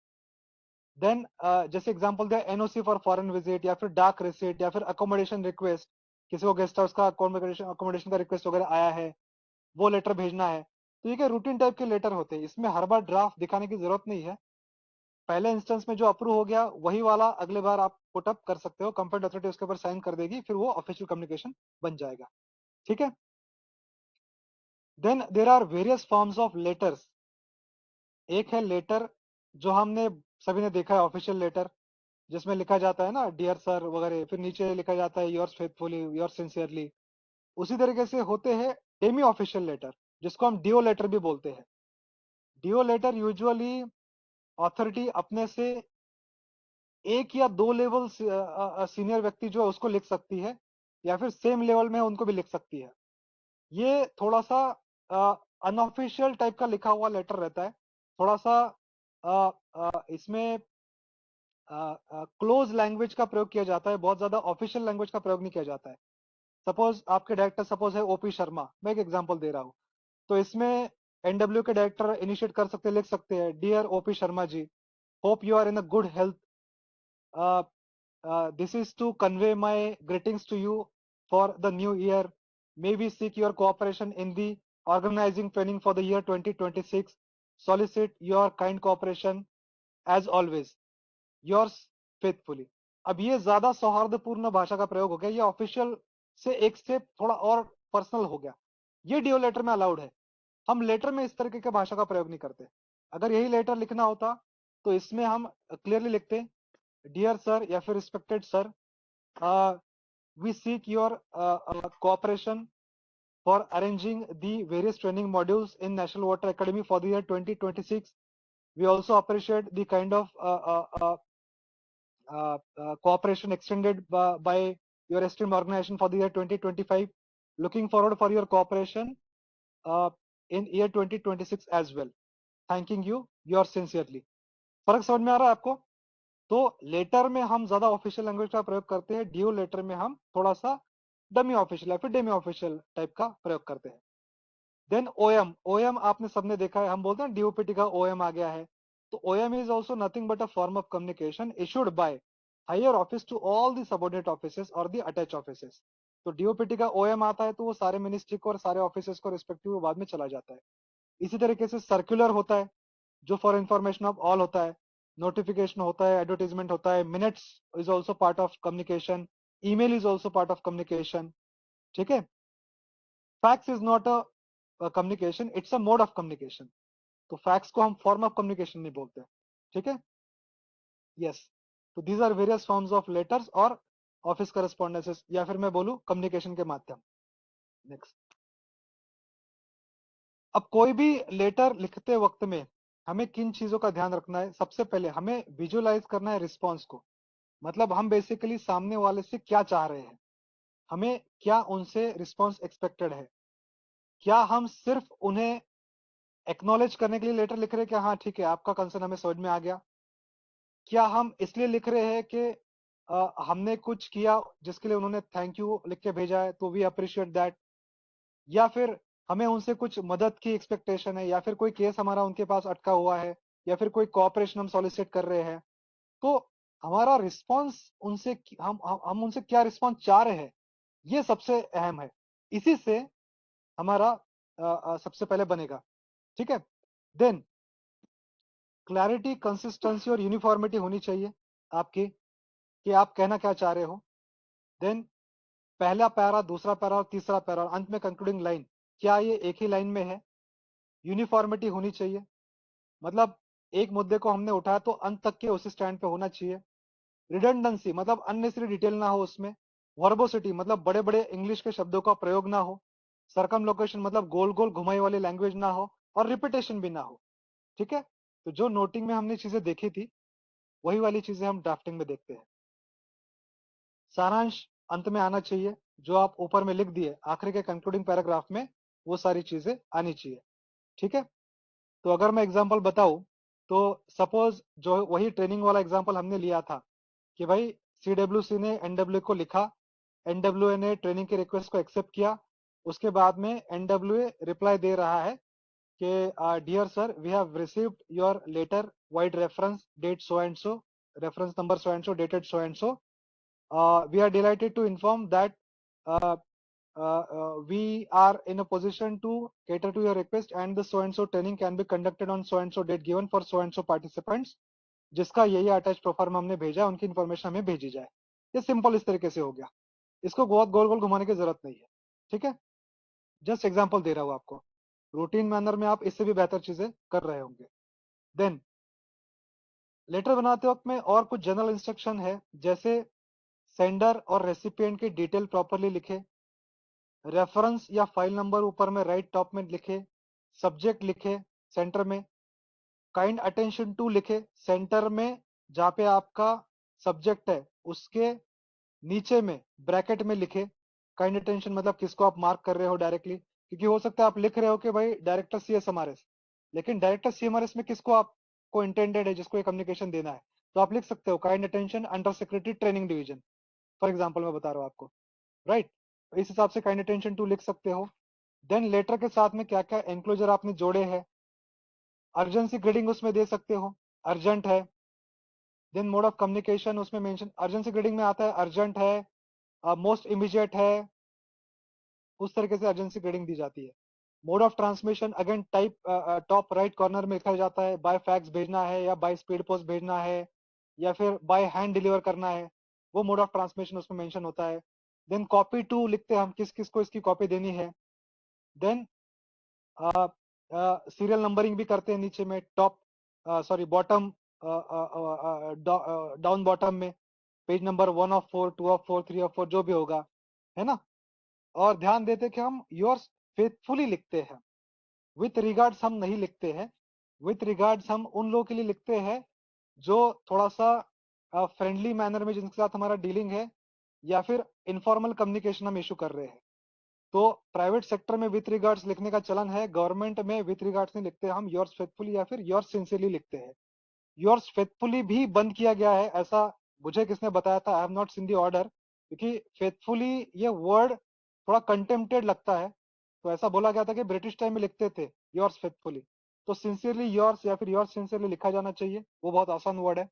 देन जैसे एग्जांपल दिया, एनओसी फॉर फॉरेन विजिट, या फिर डाक रिसीट, या फिर अकोमोडेशन रिक्वेस्ट, किसी को गेस्ट हाउस का अकोमोडेशन का रिक्वेस्ट वगैरह आया है, वो लेटर भेजना है। तो ये क्या रूटीन टाइप के लेटर होते हैं, इसमें हर बार ड्राफ्ट दिखाने की जरूरत नहीं है। पहले इंस्टेंस में जो अप्रूव हो गया वही वाला अगले बार आप पुटअप कर सकते हो, कंपेटेंट अथॉरिटी उसके ऊपर साइन कर देगी, फिर वो ऑफिशियल कम्युनिकेशन बन जाएगा। ठीक है। Then there are various forms of letters. एक है लेटर जो हमने सभी ने देखा है, ऑफिशियल लेटर, जिसमें लिखा जाता है ना डियर सर वगैरह, फिर नीचे लिखा जाता है योर्स फेथफुली, योर्स सिंसियरली। उसी तरीके से होते हैं डेमी ऑफिशियल लेटर, जिसको हम डीओ लेटर भी बोलते हैं। डीओ लेटर यूजुअली अथॉरिटी अपने से एक या दो लेवल सीनियर व्यक्ति जो है उसको लिख सकती है, या फिर सेम लेवल में उनको भी लिख सकती है। ये थोड़ा सा अनऑफिशियल टाइप का लिखा हुआ लेटर रहता है, थोड़ा सा इसमें क्लोज लैंग्वेज का प्रयोग किया जाता है, बहुत ज्यादा ऑफिशियल लैंग्वेज का प्रयोग नहीं किया जाता है। सपोज आपके डायरेक्टर सपोज है ओपी शर्मा, मैं एक एग्जांपल दे रहा हूँ, तो इसमें एनडब्ल्यू के डायरेक्टर इनिशिएट कर सकते, लिख सकते हैं, dear OP Sharma ji, hope you are in a good health, this is to convey my greetings to you for the new year. May we seek your cooperation in the organizing training for the year 2026. Solicit your kind cooperation as always. Yours faithfully. अब ये ज्यादा सौहार्दपूर्ण भाषा का प्रयोग हो गया, ये ऑफिशियल से एक स्टेप थोड़ा और पर्सनल हो गया। ये डीओ लेटर में अलाउड है। हम लेटर में इस तरीके के भाषा का प्रयोग नहीं करते। अगर यही लेटर लिखना होता तो इसमें हम क्लियरली लिखते, डियर सर या फिर respected sir, we seek your cooperation for arranging the various training modules in National Water Academy for the year 2026. We also appreciate the kind of cooperation extended by your esteemed organization for the year 2025. Looking forward for your cooperation in year 2026 as well. Thanking you, yours sincerely. फर्क समझ में आ रहा है आपको? तो letter में हम ज्यादा ऑफिशियल लैंग्वेज का प्रयोग करते हैं, डीओ लेटर में हम थोड़ा सा डमी ऑफिशियल या फिर डेमी ऑफिशियल टाइप का प्रयोग करते हैं। देन ओएम, ओएम आपने सबने देखा है, हम बोलते हैं डीओपीटी का ओएम आ गया है, तो OM is also nothing but a form of communication issued by higher office to all the subordinate offices और द अटैच ऑफिसेस। तो डीओपीटी का ओएम आता है तो वो सारे मिनिस्ट्री को और सारे ऑफिसेस को रिस्पेक्टिव बाद में चला जाता है। इसी तरीके से सर्कुलर होता है जो फॉर इंफॉर्मेशन ऑफ ऑल होता है, नोटिफिकेशन होता है, एडवर्टीजमेंट होता है, minutes is also part of communication, email is also part of communication. ठीक है, fax is not a communication, it's a mode of communication. तो फैक्स को हम फॉर्म ऑफ कम्युनिकेशन नहीं बोलते। ठीक है, यस। तो these are various forms of letters और ऑफिस करस्पॉन्डेंसेस, या फिर मैं बोलूं कम्युनिकेशन के माध्यम। नेक्स्ट, अब कोई भी लेटर लिखते वक्त में हमें किन चीजों का ध्यान रखना है? सबसे पहले हमें विजुअलाइज करना है रिस्पॉन्स को, मतलब हम बेसिकली सामने वाले से क्या चाह रहे हैं, हमें क्या उनसे रिस्पॉन्स एक्सपेक्टेड है। क्या हम सिर्फ उन्हें एक्नॉलेज करने के लिए लेटर लिख रहे हैं कि हाँ ठीक है आपका कंसर्न हमें समझ में आ गया? क्या हम इसलिए लिख रहे हैं कि हमने कुछ किया जिसके लिए उन्होंने थैंक यू लिख के भेजा है तो वी अप्रिशिएट दैट? या फिर हमें उनसे कुछ मदद की एक्सपेक्टेशन है, या फिर कोई केस हमारा उनके पास अटका हुआ है, या फिर कोई कोऑपरेशन हम सॉलिसिट कर रहे हैं? तो हमारा रिस्पॉन्स उनसे हम उनसे क्या रिस्पॉन्स चाह रहे हैं, ये सबसे अहम है। इसी से हमारा सबसे पहले बनेगा। ठीक है, देन क्लैरिटी, कंसिस्टेंसी और यूनिफॉर्मिटी होनी चाहिए आपकी कि आप कहना क्या चाह रहे हो। देन पहला पैरा, दूसरा पैरा और तीसरा पैरा और अंत में कंक्लूडिंग लाइन, क्या ये एक ही लाइन में है? यूनिफॉर्मिटी होनी चाहिए, मतलब एक मुद्दे को हमने उठाया तो अंत तक के उसी स्टैंड पे होना चाहिए। रिडंडेंसी, मतलब अननेसेसरी डिटेल ना हो उसमें। वर्बोसिटी, मतलब बड़े बड़े इंग्लिश के शब्दों का प्रयोग ना हो। सर्कमलोकेशन, मतलब गोल गोल घुमाई वाली लैंग्वेज ना हो, और रिपीटेशन भी ना हो। ठीक है, तो जो नोटिंग में हमने चीजें देखी थी वही वाली चीजें हम ड्राफ्टिंग में देखते हैं। सारांश अंत में आना चाहिए, जो आप ऊपर में लिख दिए आखिरी के कंक्लूडिंग पैराग्राफ में वो सारी चीजें आनी चाहिए। ठीक है, तो अगर मैं एग्जांपल बताऊं तो सपोज जो वही ट्रेनिंग वाला एग्जांपल हमने लिया था कि भाई सीडब्ल्यूसी ने एनडब्ल्यू को लिखा, एनडब्ल्यू ने ट्रेनिंग की रिक्वेस्ट को एक्सेप्ट किया, उसके बाद में एनडब्ल्यू रिप्लाई दे रहा है कि dear sir we have received your letter vide reference date so and so, reference number so and so, dated so and so, we are delighted to inform that uh, we are in a position to cater to your request and the so and so training can be conducted on so and so date given for so and so participants, जिसका यही attach प्रोफार्म हमने भेजा, उनकी information हमें भेजी जाए। ये simple इस तरीके से हो गया, इसको बहुत गोल गोल घुमाने की जरूरत नहीं है। ठीक है, जस्ट एग्जांपल दे रहा हूँ आपको, रूटीन मैनर में आप इससे भी बेहतर चीजें कर रहे होंगे। देन लेटर बनाते वक्त में और कुछ जनरल इंस्ट्रक्शन है, जैसे सेंडर और रेसिपिएंट की डिटेल प्रॉपरली लिखे, रेफरेंस या फाइल नंबर ऊपर में राइट टॉप में लिखे, सब्जेक्ट लिखे सेंटर में, काइंड अटेंशन टू लिखे सेंटर में, जहाँ पे आपका सब्जेक्ट है उसके नीचे में ब्रैकेट में लिखे काइंड अटेंशन, मतलब किसको आप मार्क कर रहे हो डायरेक्टली, क्योंकि हो सकता है आप लिख रहे हो कि भाई डायरेक्टर CSMRS, लेकिन डायरेक्टर CMRS में किसको आपको इंटेंडेड है, जिसको ये कम्युनिकेशन देना है, तो आप लिख सकते हो kind attention under secretary training division, for example मैं बता रहा हूँ आपको, राइट। इस हिसाब से काइंड अटेंशन टू लिख सकते हो। देन लेटर के साथ में क्या क्या एंक्लोजर आपने जोड़े हैं, अर्जेंसी ग्रेडिंग उसमें दे सकते हो, अर्जेंट है। देन मोड ऑफ कम्युनिकेशन उसमें मेंशन अर्जेंसी ग्रेडिंग में आता है, अर्जेंट है, मोस्ट इमीडिएट है, उस तरीके से अर्जेंसी ग्रेडिंग दी जाती है। Mode of transmission again type top right corner में लिखा जाता है, बाय फैक्स भेजना है या बाय स्पीड पोस्ट भेजना है या फिर बाय हैंड डिलीवर करना है, वो मोड ऑफ ट्रांसमिशन उसमें मेंशन होता है। देन कॉपी टू लिखते हैं हम, किस किस को इसकी कॉपी देनी है। देन सीरियल नंबरिंग भी करते हैं नीचे में, top sorry bottom down bottom में, page number 1 of 4, 2 of 4, 3 of 4 जो भी होगा, है ना। और ध्यान देते कि हम योर्स फेथफुली लिखते हैं, विथ रिगार्ड्स हम नहीं लिखते हैं। विथ रिगार्ड्स हम उन लोगों के लिए लिखते हैं जो थोड़ा सा फ्रेंडली मैनर में जिनके साथ हमारा डीलिंग है, या फिर इनफॉर्मल कम्युनिकेशन हम इशू कर रहे हैं। तो प्राइवेट सेक्टर में विथ रिगार्ड्स लिखने का चलन है, गवर्नमेंट में विथ रिगार्ड्स नहीं लिखते, हम योर्स फेथफुली या फिर योर्स सिंसियरली लिखते हैं। योर्स फेथफुली भी बंद किया गया है, ऐसा मुझे किसने बताया था, I have not seen the order, क्योंकि फेथफुली ये वर्ड थोड़ा कंटेम्प्टेड लगता है, तो ऐसा बोला गया था कि ब्रिटिश टाइम में लिखते थे योर्स फेथफुली, तो सिंसियरली योर्स या फिर योर्स सिंसियरली लिखा जाना चाहिए, वो बहुत आसान वर्ड है।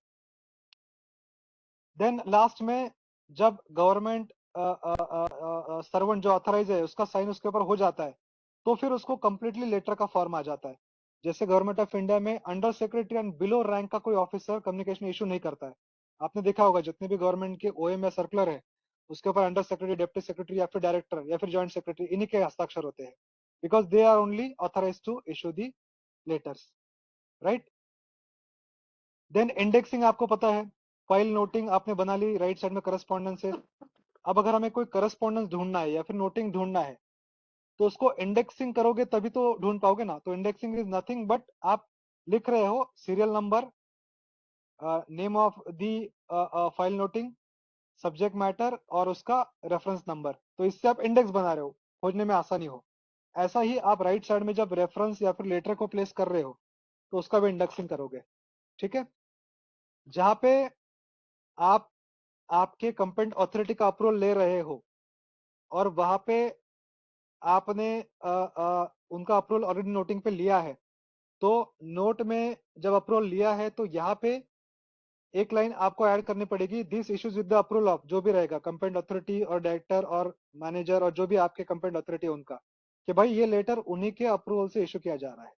देन लास्ट में जब गवर्नमेंट सर्वेंट जो ऑथराइज है उसका साइन उसके ऊपर हो जाता है, तो फिर उसको कंप्लीटली लेटर का फॉर्म आ जाता है। जैसे गवर्नमेंट ऑफ इंडिया में under secretary and below rank का कोई ऑफिसर कम्युनिकेशन इशू नहीं करता है। आपने देखा होगा जितने भी गवर्नमेंट के OM या सर्कुलर है, उसके ऊपर अंडर सेक्रेटरी, डिप्टी सेक्रेटरी या फिर डायरेक्टर या फिर ज्वाइंट सेक्रेटरी, इन्हीं के हस्ताक्षर होते हैं, because they are only authorise to issue the letters, right. Then indexing आपको पता है, फाइल नोटिंग आपने बना ली राइट साइड में करस्पॉन्डेंस है। अब अगर हमें कोई करस्पॉन्डेंस ढूंढना है या फिर नोटिंग ढूंढना है, तो उसको इंडेक्सिंग करोगे तभी तो ढूंढ पाओगे ना। तो इंडेक्सिंग इज नथिंग बट आप लिख रहे हो serial number, name of the file noting, subject matter और उसका रेफरेंस नंबर, तो इससे आप इंडेक्स बना रहे हो, खोजने में आसानी हो। ऐसा ही आप राइट साइड में जब रेफरेंस या फिर लेटर को प्लेस कर रहे हो, तो उसका भी इंडेक्सिंग करोगे, ठीक है। जहां पे आप आपके कंपेटेंट अथॉरिटी का अप्रूवल ले रहे हो और वहां पे आपने उनका अप्रूवल ऑलरेडी नोटिंग पे लिया है, तो नोट में जब अप्रूवल लिया है तो यहाँ पे एक लाइन आपको ऐड करनी पड़ेगी, this issues with the approval of, जो भी रहेगा कंपेटेंट अथॉरिटी और डायरेक्टर और मैनेजर और जो भी आपके कंपेटेंट अथॉरिटी है उनका, कि भाई ये लेटर उन्हीं के अप्रूवल से इशू किया जा रहा है।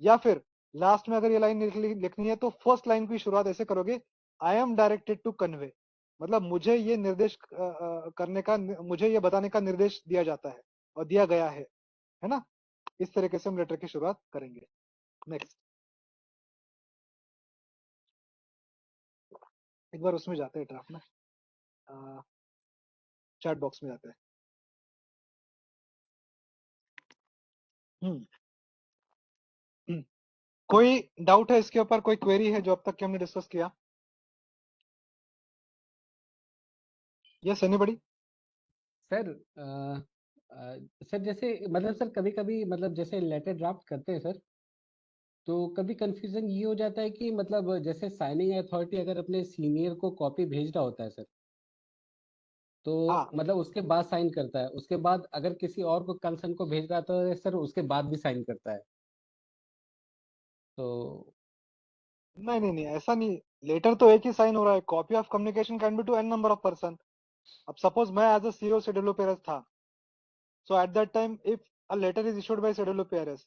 या फिर लास्ट में अगर ये लाइन लिखनी है तो फर्स्ट लाइन की शुरुआत ऐसे करोगे, I am directed to convey, मतलब मुझे ये निर्देश करने का, मुझे ये बताने का निर्देश दिया जाता है और दिया गया है ना। इस तरीके से हम लेटर की शुरुआत करेंगे। नेक्स्ट, एक बार उसमें जाते हैं ड्राफ्ट में, चैट बॉक्स में जाते हैं। हम्म कोई डाउट है इसके ऊपर, कोई क्वेरी है जो अब तक के हमने डिस्कस किया? Yes anybody? सर सर जैसे मतलब सर कभी कभी मतलब जैसे लेटर ड्राफ्ट करते हैं सर, तो कभी कंफ्यूजन ये हो जाता है कि मतलब जैसे साइनिंग अथॉरिटी अगर अपने सीनियर को कॉपी भेज रहा होता है सर, तो हाँ, मतलब उसके बाद साइन करता है, उसके बाद अगर किसी और को कंसर्न को भेज रहा है तो सर उसके बाद भी साइन करता है, तो नहीं नहीं नहीं, ऐसा नहीं। लेटर तो एक ही साइन हो रहा है, copy of communication can be to n number of person. अब सपोज मैं एज अ सीईओ CWPRS था, so at that time if a letter is issued by CWPRS,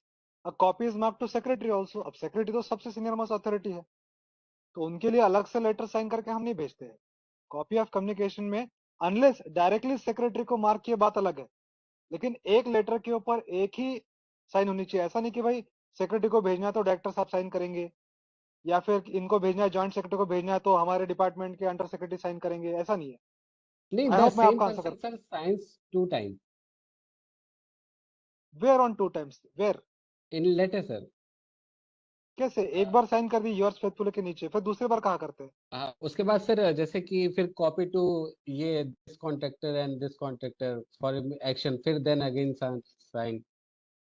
a copy is marked to secretary also। अब secretary तो सबसे senior most authority है, तो उनके लिए अलग से लेटर साइन करके हम नहीं भेजते हैं। कॉपी ऑफ कम्युनिकेशन में अनलेस डायरेक्टली सेक्रेटरी को मार्क किए बात अलग है, लेकिन एक लेटर के ऊपर एक ही साइन होनी चाहिए। ऐसा नहीं कि भाई सेक्रेटरी को भेजना है तो डायरेक्टर साहब साइन करेंगे, या फिर इनको भेजना है ज्वाइंट सेक्रेटरी को भेजना है तो हमारे डिपार्टमेंट के अंडर सेक्रेटरी साइन करेंगे, ऐसा नहीं है। नहीं, आई द होप मैं सेम आपका आंसर कर, person sir signs two time. Where on 2 times, where? In letter sir. कैसे? एक बार साइन कर दी योर्स फेथफुली के नीचे, फिर दूसरी बार कहाँ करते हैं? उसके बाद सर जैसे कि फिर कॉपी टू ये this contractor and this contractor for action, फिर देन अगेन साइन।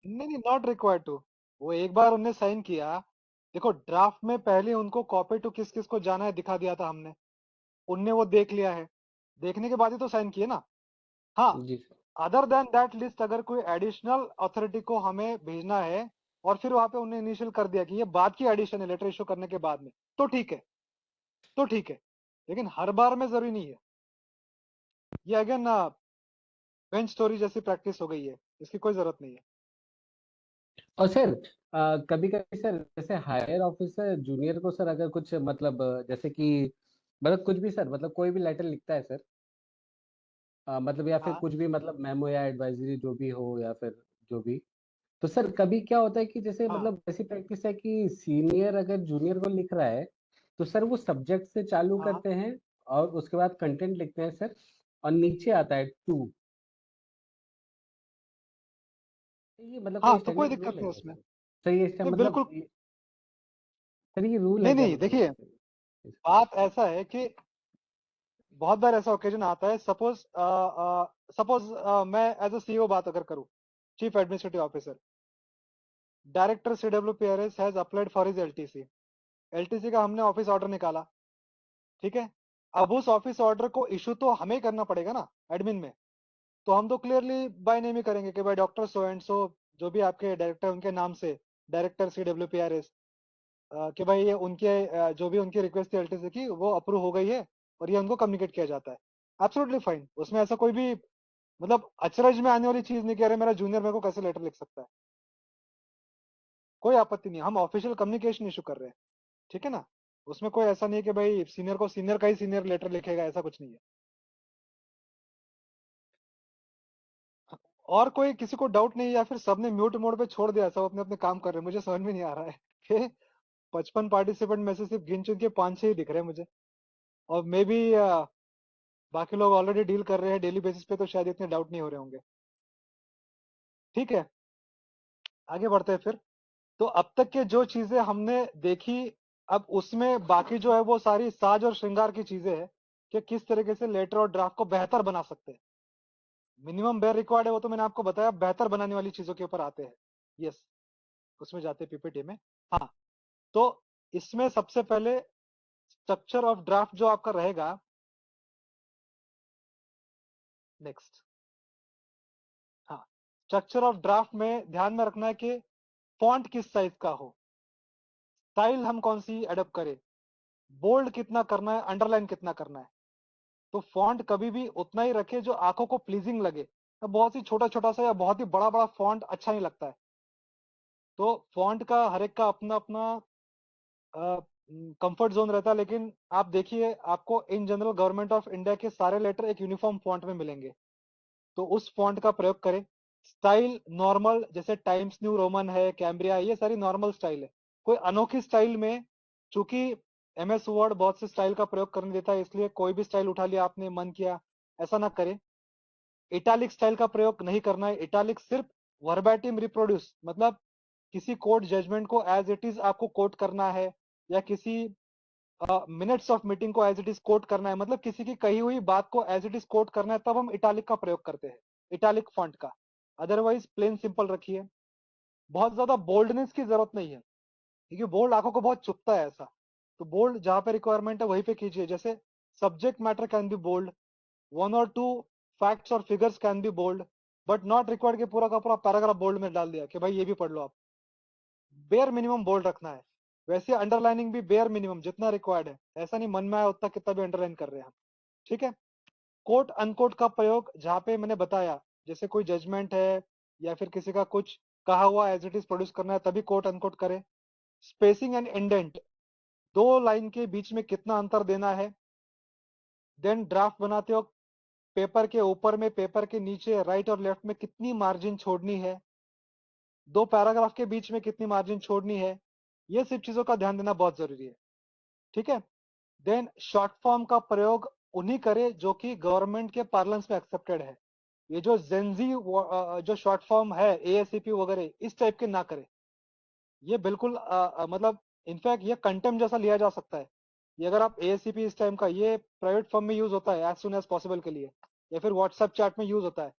नहीं नहीं, नॉट रिक्वायर्ड टू। वो एक बार उनने साइन किया, देखो ड्राफ्ट में पहले उनको कॉपी टू किस किस को जाना है दिखा दिया था हमने, उनने वो देख लिया है, देखने के बाद ही तो साइन किए ना। हाँ, जी sir. Other than that list अगर कोई एडिशनल अथॉरिटी को हमें भेजना है और फिर वहां पे उन्हें इनिशियल कर दिया कि ये बाद की एडिशन है लेटर इशू करने के बाद में, तो ठीक है, तो ठीक है, लेकिन हर बार में जरूरी नहीं है। ये अगेन बेंच स्टोरी जैसी प्रैक्टिस हो गई है, इसकी कोई जरूरत नहीं है। और सर कभी कभी सर जैसे हायर ऑफिसर जूनियर को सर अगर कुछ मतलब जैसे कि मतलब कुछ भी सर मतलब कोई भी लेटर लिखता है सर, मतलब या फिर हाँ कुछ भी मतलब मेमो या एडवाइजरी जो भी हो या फिर जो भी, तो सर कभी क्या होता है कि जैसे हाँ मतलब ऐसी प्रैक्टिस है कि सीनियर अगर जूनियर को लिख रहा है तो सर वो सब्जेक्ट से चालू हाँ करते हैं और उसके बाद कंटेंट लिखते हैं सर, और नीचे आता है टू। ये मतलब कोई हाँ, तो कोई स्टैंडर्ड दिक्कत रूल है नहीं क्या उसमें। सर? सर ये नहीं मतलब बिल्कुल। सर ये रूल है नहीं क्या नहीं, मतलब देखिए, ऐसे? बात ऐसा है कि बहुत बार ऐसा ओकेजन आता है, सपोज सपोज मैं एज अ सीईओ बात अगर करूं, chief administrative officer, director CWPRS has applied for his LTC, LTC का हमने ऑफिस ऑर्डर निकाला, ठीक है। अब उस ऑफिस ऑर्डर को इशू तो हमें करना पड़ेगा ना, एडमिन में। तो हम तो क्लियरली बाय नेम ही करेंगे कि भाई डॉक्टर सो एंड सो, जो भी आपके डायरेक्टर उनके नाम से, डायरेक्टर CWPRS, कि भाई ये उनके जो भी उनकी रिक्वेस्ट थी एलटीसी की वो अप्रूव हो गई है, और ये उनको कम्युनिकेट किया जाता है। एब्सोल्युटली फाइन, उसमें ऐसा कोई भी मतलब अचरज में आने वाली चीज नहीं, कह रहे मेरा जूनियर मेरे को कैसे लेटर लिख सकता है, कोई आपत्ति नहीं, हम ऑफिशियल कम्युनिकेशन इशू कर रहे हैं, ठीक है ना। उसमें कोई ऐसा नहीं है कि भाई सीनियर को सीनियर का ही सीनियर लेटर लिखेगा, ऐसा कुछ नहीं है। और कोई किसी को डाउट नहीं, या फिर सबने म्यूट मोड पे छोड़ दिया, सब अपने अपने काम कर रहे हैं, मुझे समझ में नहीं आ रहा है कि 55 पार्टिसिपेंट में से सिर्फ गिन चुन के 5-6 ही दिख रहे हैं मुझे। और मे बी बाकी लोग ऑलरेडी डील कर रहे हैं डेली बेसिस पे, तो शायद इतने डाउट नहीं हो रहे होंगे। ठीक है, आगे बढ़ते हैं फिर। तो अब तक के जो चीजें हमने देखी, अब उसमें बाकी जो है वो सारी साज और श्रृंगार की चीजें हैं कि किस तरीके से लेटर और ड्राफ्ट को बेहतर बना सकते हैं। मिनिमम बेयर रिक्वायर्ड है वो तो मैंने आपको बताया, बेहतर बनाने वाली चीजों के ऊपर आते हैं। यस, उसमें जाते हैं पीपीटी में। हाँ, तो इसमें सबसे पहले स्ट्रक्चर ऑफ ड्राफ्ट जो आपका रहेगा, नेक्स्ट। हाँ, स्ट्रक्चर ऑफ ड्राफ्ट में ध्यान में रखना है कि फॉन्ट किस साइज का हो, स्टाइल हम कौन सी एडप्ट करें, बोल्ड कितना करना है, अंडरलाइन कितना करना है। तो फॉन्ट कभी भी उतना ही रखे जो आंखों को प्लीजिंग लगे। अब बहुत ही छोटा छोटा सा या बहुत ही बड़ा बड़ा फॉन्ट अच्छा नहीं लगता है। तो फॉन्ट का हर एक का अपना अपना कंफर्ट जोन रहता है, लेकिन आप देखिए आपको in general government of India के सारे लेटर एक यूनिफॉर्म फॉन्ट में मिलेंगे, तो उस फॉन्ट का प्रयोग करें। स्टाइल नॉर्मल, जैसे टाइम्स न्यू रोमन है, कैम्ब्रिया, ये सारी नॉर्मल स्टाइल है। कोई अनोखी स्टाइल में, चूंकि MS वर्ड बहुत से स्टाइल का प्रयोग करने देता है, इसलिए कोई भी स्टाइल उठा लिया आपने मन किया, ऐसा ना करें। इटालिक स्टाइल का प्रयोग नहीं करना है। इटालिक सिर्फ वर्बैटिम रिप्रोड्यूस, मतलब किसी कोर्ट जजमेंट को एज इट इज आपको कोट करना है, या किसी मिनट्स ऑफ मीटिंग को एज इट इज कोट करना है, मतलब किसी की कही हुई बात को एज इट इज कोट करना है, तब हम इटालिक का प्रयोग करते हैं, इटालिक फॉन्ट का। अदरवाइज प्लेन सिंपल रखिए। बहुत ज्यादा बोल्डनेस की जरूरत नहीं है, क्योंकि बोल्ड आंखों को बहुत चुभता है ऐसा। तो बोल्ड जहां पे रिक्वायरमेंट है वहीं पे कीजिए, जैसे subject matter can be bold, 1 और 2 फैक्ट्स और figures can be bold, but not required कि पूरा का पूरा पैराग्राफ बोल्ड में डाल दिया कि भाई ये भी पढ़ लो आप। बेयर मिनिमम बोल्ड रखना है। वैसे अंडरलाइनिंग भी बेयर मिनिमम जितना रिक्वायर्ड है, ऐसा नहीं मन में आया उतना कितना भी अंडरलाइन कर रहे हैं हम। ठीक है। कोट अनकोट का प्रयोग जहां पे मैंने बताया, जैसे कोई जजमेंट है या फिर किसी का कुछ कहा हुआ एज इट इज प्रोड्यूस करना है, तभी कोट अनकोट करें। स्पेसिंग एंड इंडेंट, 2 लाइन के बीच में कितना अंतर देना है। देन ड्राफ्ट बनाते हो, पेपर के ऊपर में, पेपर के नीचे, राइट और लेफ्ट में कितनी मार्जिन छोड़नी है, 2 पैराग्राफ के बीच में कितनी मार्जिन छोड़नी है, ये सब चीजों का ध्यान देना बहुत जरूरी है। ठीक है। देन शॉर्ट फॉर्म का प्रयोग उन्हीं करे जो कि गवर्नमेंट के पार्लेंस में एक्सेप्टेड है। ये जो जेंजी जो शॉर्ट फॉर्म है ASCP वगैरह इस टाइप के ना करे। ये बिल्कुल मतलब इनफैक्ट ये कंटेम्प्ट जैसा लिया जा सकता है। ये अगर आप ASCP इस टाइम का, ये प्राइवेट फॉर्म में यूज होता है एज सुन एज पॉसिबल के लिए, या फिर व्हाट्सएप चैट में यूज होता है,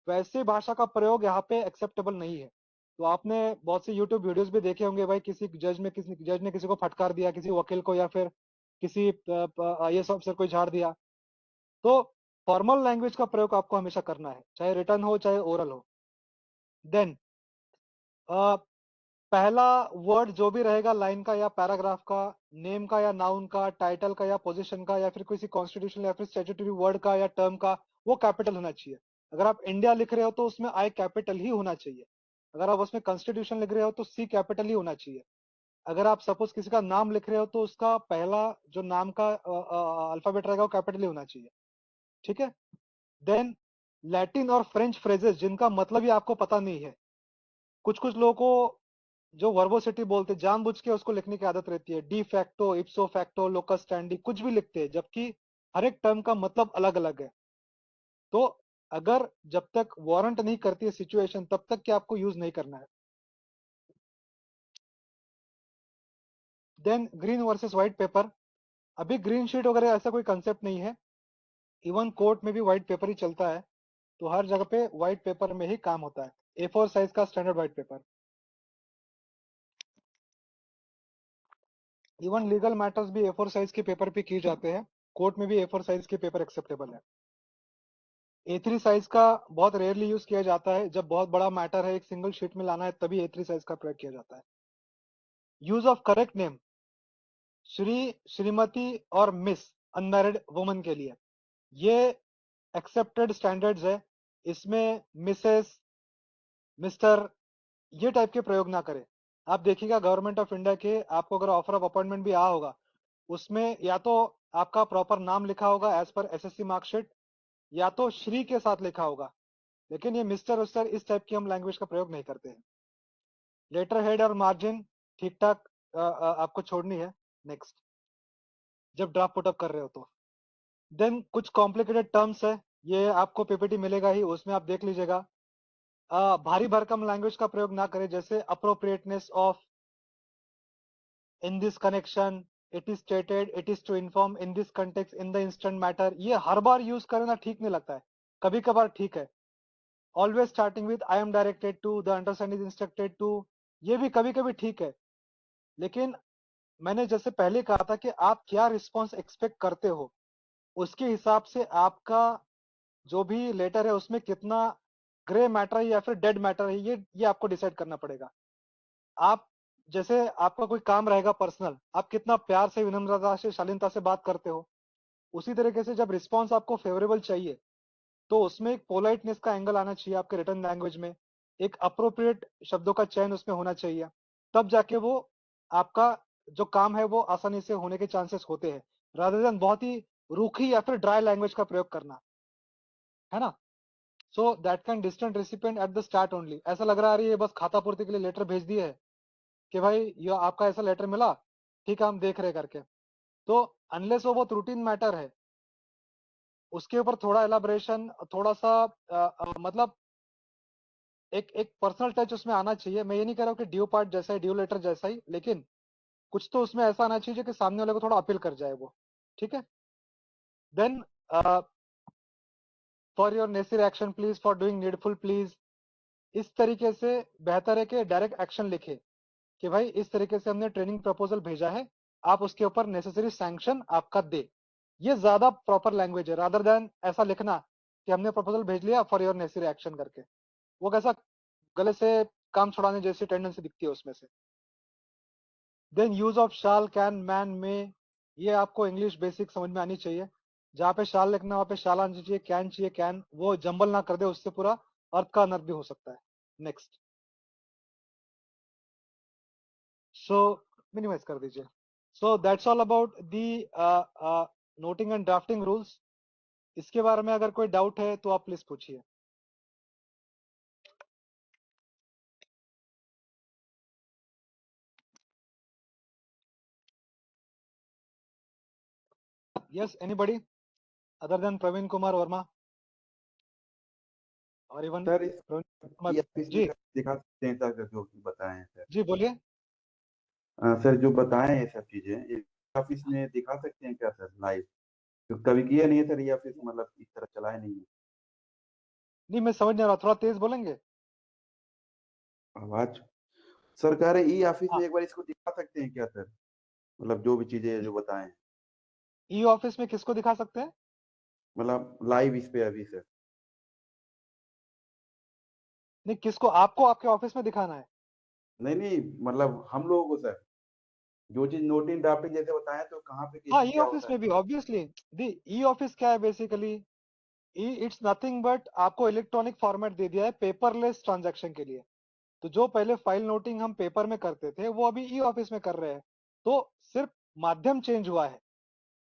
वैसे भाषा का प्रयोग यहाँ पे एक्सेप्टेबल नहीं है। तो आपने बहुत से यूट्यूब वीडियोस भी देखे होंगे भाई, किसी जज ने किसी को फटकार दिया, किसी वकील को, या फिर किसी IAS ऑफिसर को झाड़ दिया। तो फॉर्मल लैंग्वेज का प्रयोग आपको हमेशा करना है, चाहे रिटर्न हो चाहे ओरल हो। देन पहला वर्ड जो भी रहेगा लाइन का या पैराग्राफ का, नेम का या नाउन का, टाइटल का या पोजीशन का, या फिर किसी कॉन्स्टिट्यूशनल या फिर स्टैट्यूटरी वर्ड का या टर्म का, वो कैपिटल होना चाहिए। अगर आप इंडिया लिख रहे हो तो उसमें आई कैपिटल ही होना चाहिए। अगर आप उसमें कॉन्स्टिट्यूशन लिख रहे हो तो सी कैपिटल ही होना चाहिए। अगर आप सपोज किसी का नाम लिख रहे हो तो उसका पहला जो नाम का अल्फाबेट रहेगा वो कैपिटल ही होना चाहिए। ठीक है। देन लैटिन और फ्रेंच फ्रेजेस जिनका मतलब ही आपको पता नहीं है, कुछ कुछ लोगों को जो वर्बोसिटी बोलते हैं जानबूझ के उसको लिखने की आदत रहती है, de facto, ipso facto, locus standi, कुछ भी लिखते हैं, जबकि हर एक टर्म का मतलब अलग अलग है। तो अगर जब तक वारंट नहीं करती है सिचुएशन, तब तक कि आपको यूज नहीं करना है। Then green versus white paper. अभी ग्रीन शीट वगैरह ऐसा कोई कंसेप्ट नहीं है। इवन कोर्ट में भी व्हाइट पेपर ही चलता है। तो हर जगह पे व्हाइट पेपर में ही काम होता है। A4 साइज का standard white paper. Even legal matters भी A4 साइज के पेपर पे किए जाते हैं। कोर्ट में भी A4 साइज के पेपर एक्सेप्टेबल है। A3 साइज का बहुत रेयरली यूज किया जाता है, जब बहुत बड़ा मैटर है एक सिंगल शीट में लाना है तभी A3 साइज का प्रयोग किया जाता है। Use of correct name, Shri, Shrimati और मिस अनमैरिड वुमन के लिए ये एक्सेप्टेड स्टैंडर्ड्स है। इसमें मिसेस, मिस्टर, ये टाइप के प्रयोग ना करें। आप देखिएगा गवर्नमेंट ऑफ इंडिया के आपको अगर ऑफर ऑफ अपॉइंटमेंट भी आया होगा, उसमें या तो आपका प्रॉपर नाम लिखा होगा एज पर SSC मार्कशीट, या तो श्री के साथ लिखा होगा। लेकिन ये मिस्टर उस्टर इस टाइप की हम लैंग्वेज का प्रयोग नहीं करते हैं। लेटर हेड और मार्जिन ठीक ठाक आपको छोड़नी है। नेक्स्ट, जब ड्राफ्ट पुटअप कर रहे हो तो। देन कुछ कॉम्प्लिकेटेड टर्म्स है, ये आपको PPT मिलेगा ही, उसमें आप देख लीजिएगा। भारी भरकम लैंग्वेज का प्रयोग ना करें, जैसे appropriateness of, in this connection, it is stated, it is to inform, in this context, in the instant matter, ये हर बार यूज करना ठीक नहीं लगता है। कभी कभार ठीक है। Always starting with I am directed to, the understand is instructed to, ये भी कभी कभी ठीक है। लेकिन मैंने जैसे पहले कहा था कि आप क्या रिस्पॉन्स एक्सपेक्ट करते हो, उसके हिसाब से आपका जो भी लेटर है उसमें कितना ग्रे मैटर है या फिर डेड मैटर है, ये आपको डिसाइड करना पड़ेगा। आप जैसे आपका कोई काम रहेगा पर्सनल, आप कितना प्यार से, विनम्रता से, शालीनता से बात करते हो, उसी तरीके से जब रिस्पॉन्स आपको फेवरेबल चाहिए तो उसमें एक पोलाइटनेस का एंगल आना चाहिए आपके रिटर्न लैंग्वेज में। एक अप्रोप्रिएट शब्दों का चयन उसमें होना चाहिए। तब जाके वो आपका जो काम है वो आसानी से होने के चांसेस होते हैं, रादर देन बहुत ही रूखी या फिर ड्राई लैंग्वेज का प्रयोग करना, है ना। So that can distant recipient at the start only. ऐसा लग रहा है अरे ये बस खाता पूर्ति के लिए लेटर भेज दिए है कि भाई ये आपका ऐसा लेटर मिला, ठीक है हम देख रहे करके। तो अनलेस वो बहुत रूटीन मैटर है, उसके ऊपर थोड़ा एलाबरेशन, थोड़ा सा मतलब एक एक पर्सनल टच उसमें आना चाहिए। मैं ये नहीं कह रहा हूँ कि ड्यू पार्ट जैसा ही, ड्यू लेटर जैसा ही, लेकिन कुछ तो उसमें ऐसा आना चाहिए जो कि सामने वाले को थोड़ा अपील कर जाए वो। ठीक है। Then for your necessary action please, for doing needful please, इस तरीके से बेहतर है कि डायरेक्ट एक्शन लिखे कि भाई इस तरीके से हमने ट्रेनिंग प्रपोजल भेजा है, आप उसके ऊपर नेसेसरी सैंक्शन आपका दे। ये ज्यादा प्रॉपर लैंग्वेज है रादर देन ऐसा लिखना कि हमने प्रपोजल भेज लिया फॉर योर नेसेसरी एक्शन करके। वो कैसा गले से काम छुड़ाने जैसी टेंडेंसी दिखती है उसमें से। Then use of shall, can, may, में, ये आपको इंग्लिश बेसिक समझ में आनी चाहिए। जहाँ पे शाल लिखना वहाँ पे शाल आनी चाहिए, कैन चाहिए कैन, वो जंबल ना कर दे, उससे पूरा अर्थ का अनर्थ भी हो सकता है। नेक्स्ट, सो मिनिमाइज कर दीजिए। So that's all about the noting and drafting rules. इसके बारे में अगर कोई डाउट है तो आप प्लीज पूछिए। Yes, anybody other than Praveen Kumar Verma? और इवन सर इस ई ऑफिस में जी दिखा सकते हैं सर जो भी बताए हैं सर। जी बोलिए। सर जो बताए हैं ये सब चीजें इस ऑफिस में दिखा सकते हैं क्या सर लाइव? तो कभी किया नहीं है सर ये ऑफिस, मतलब इस तरह चलाया नहीं है। नहीं मैं समझ नहीं रहा, थोड़ा तेज बोलेंगे। आवाज सर कह रहे ई ऑफिस हाँ, में एक बार इसको दिखा सकते हैं क्या सर, मतलब जो भी चीजें जो बताएं, ई ऑफिस में किसको दिखा सकते हैं? मतलब लाइव इस पे अभी सर। नहीं, किसको? आपको आपके ऑफिस में दिखाना है? नहीं नहीं, मतलब हम लोगों को सर जो चीज नोटिंग ड्राफ्टिंग जैसे बताएं तो कहाँ पे हाँ, कैसे ई क्या ऑफिस होता है। में भी ऑब्वियसली। दी ई ऑफिस क्या है basically? E it's nothing but आपको इलेक्ट्रॉनिक फॉर्मेट दे दिया है पेपरलेस ट्रांजैक्शन के लिए। तो जो पहले फाइल नोटिंग हम पेपर में करते थे वो अभी ई ऑफिस में कर रहे हैं। तो सिर्फ माध्यम चेंज हुआ है,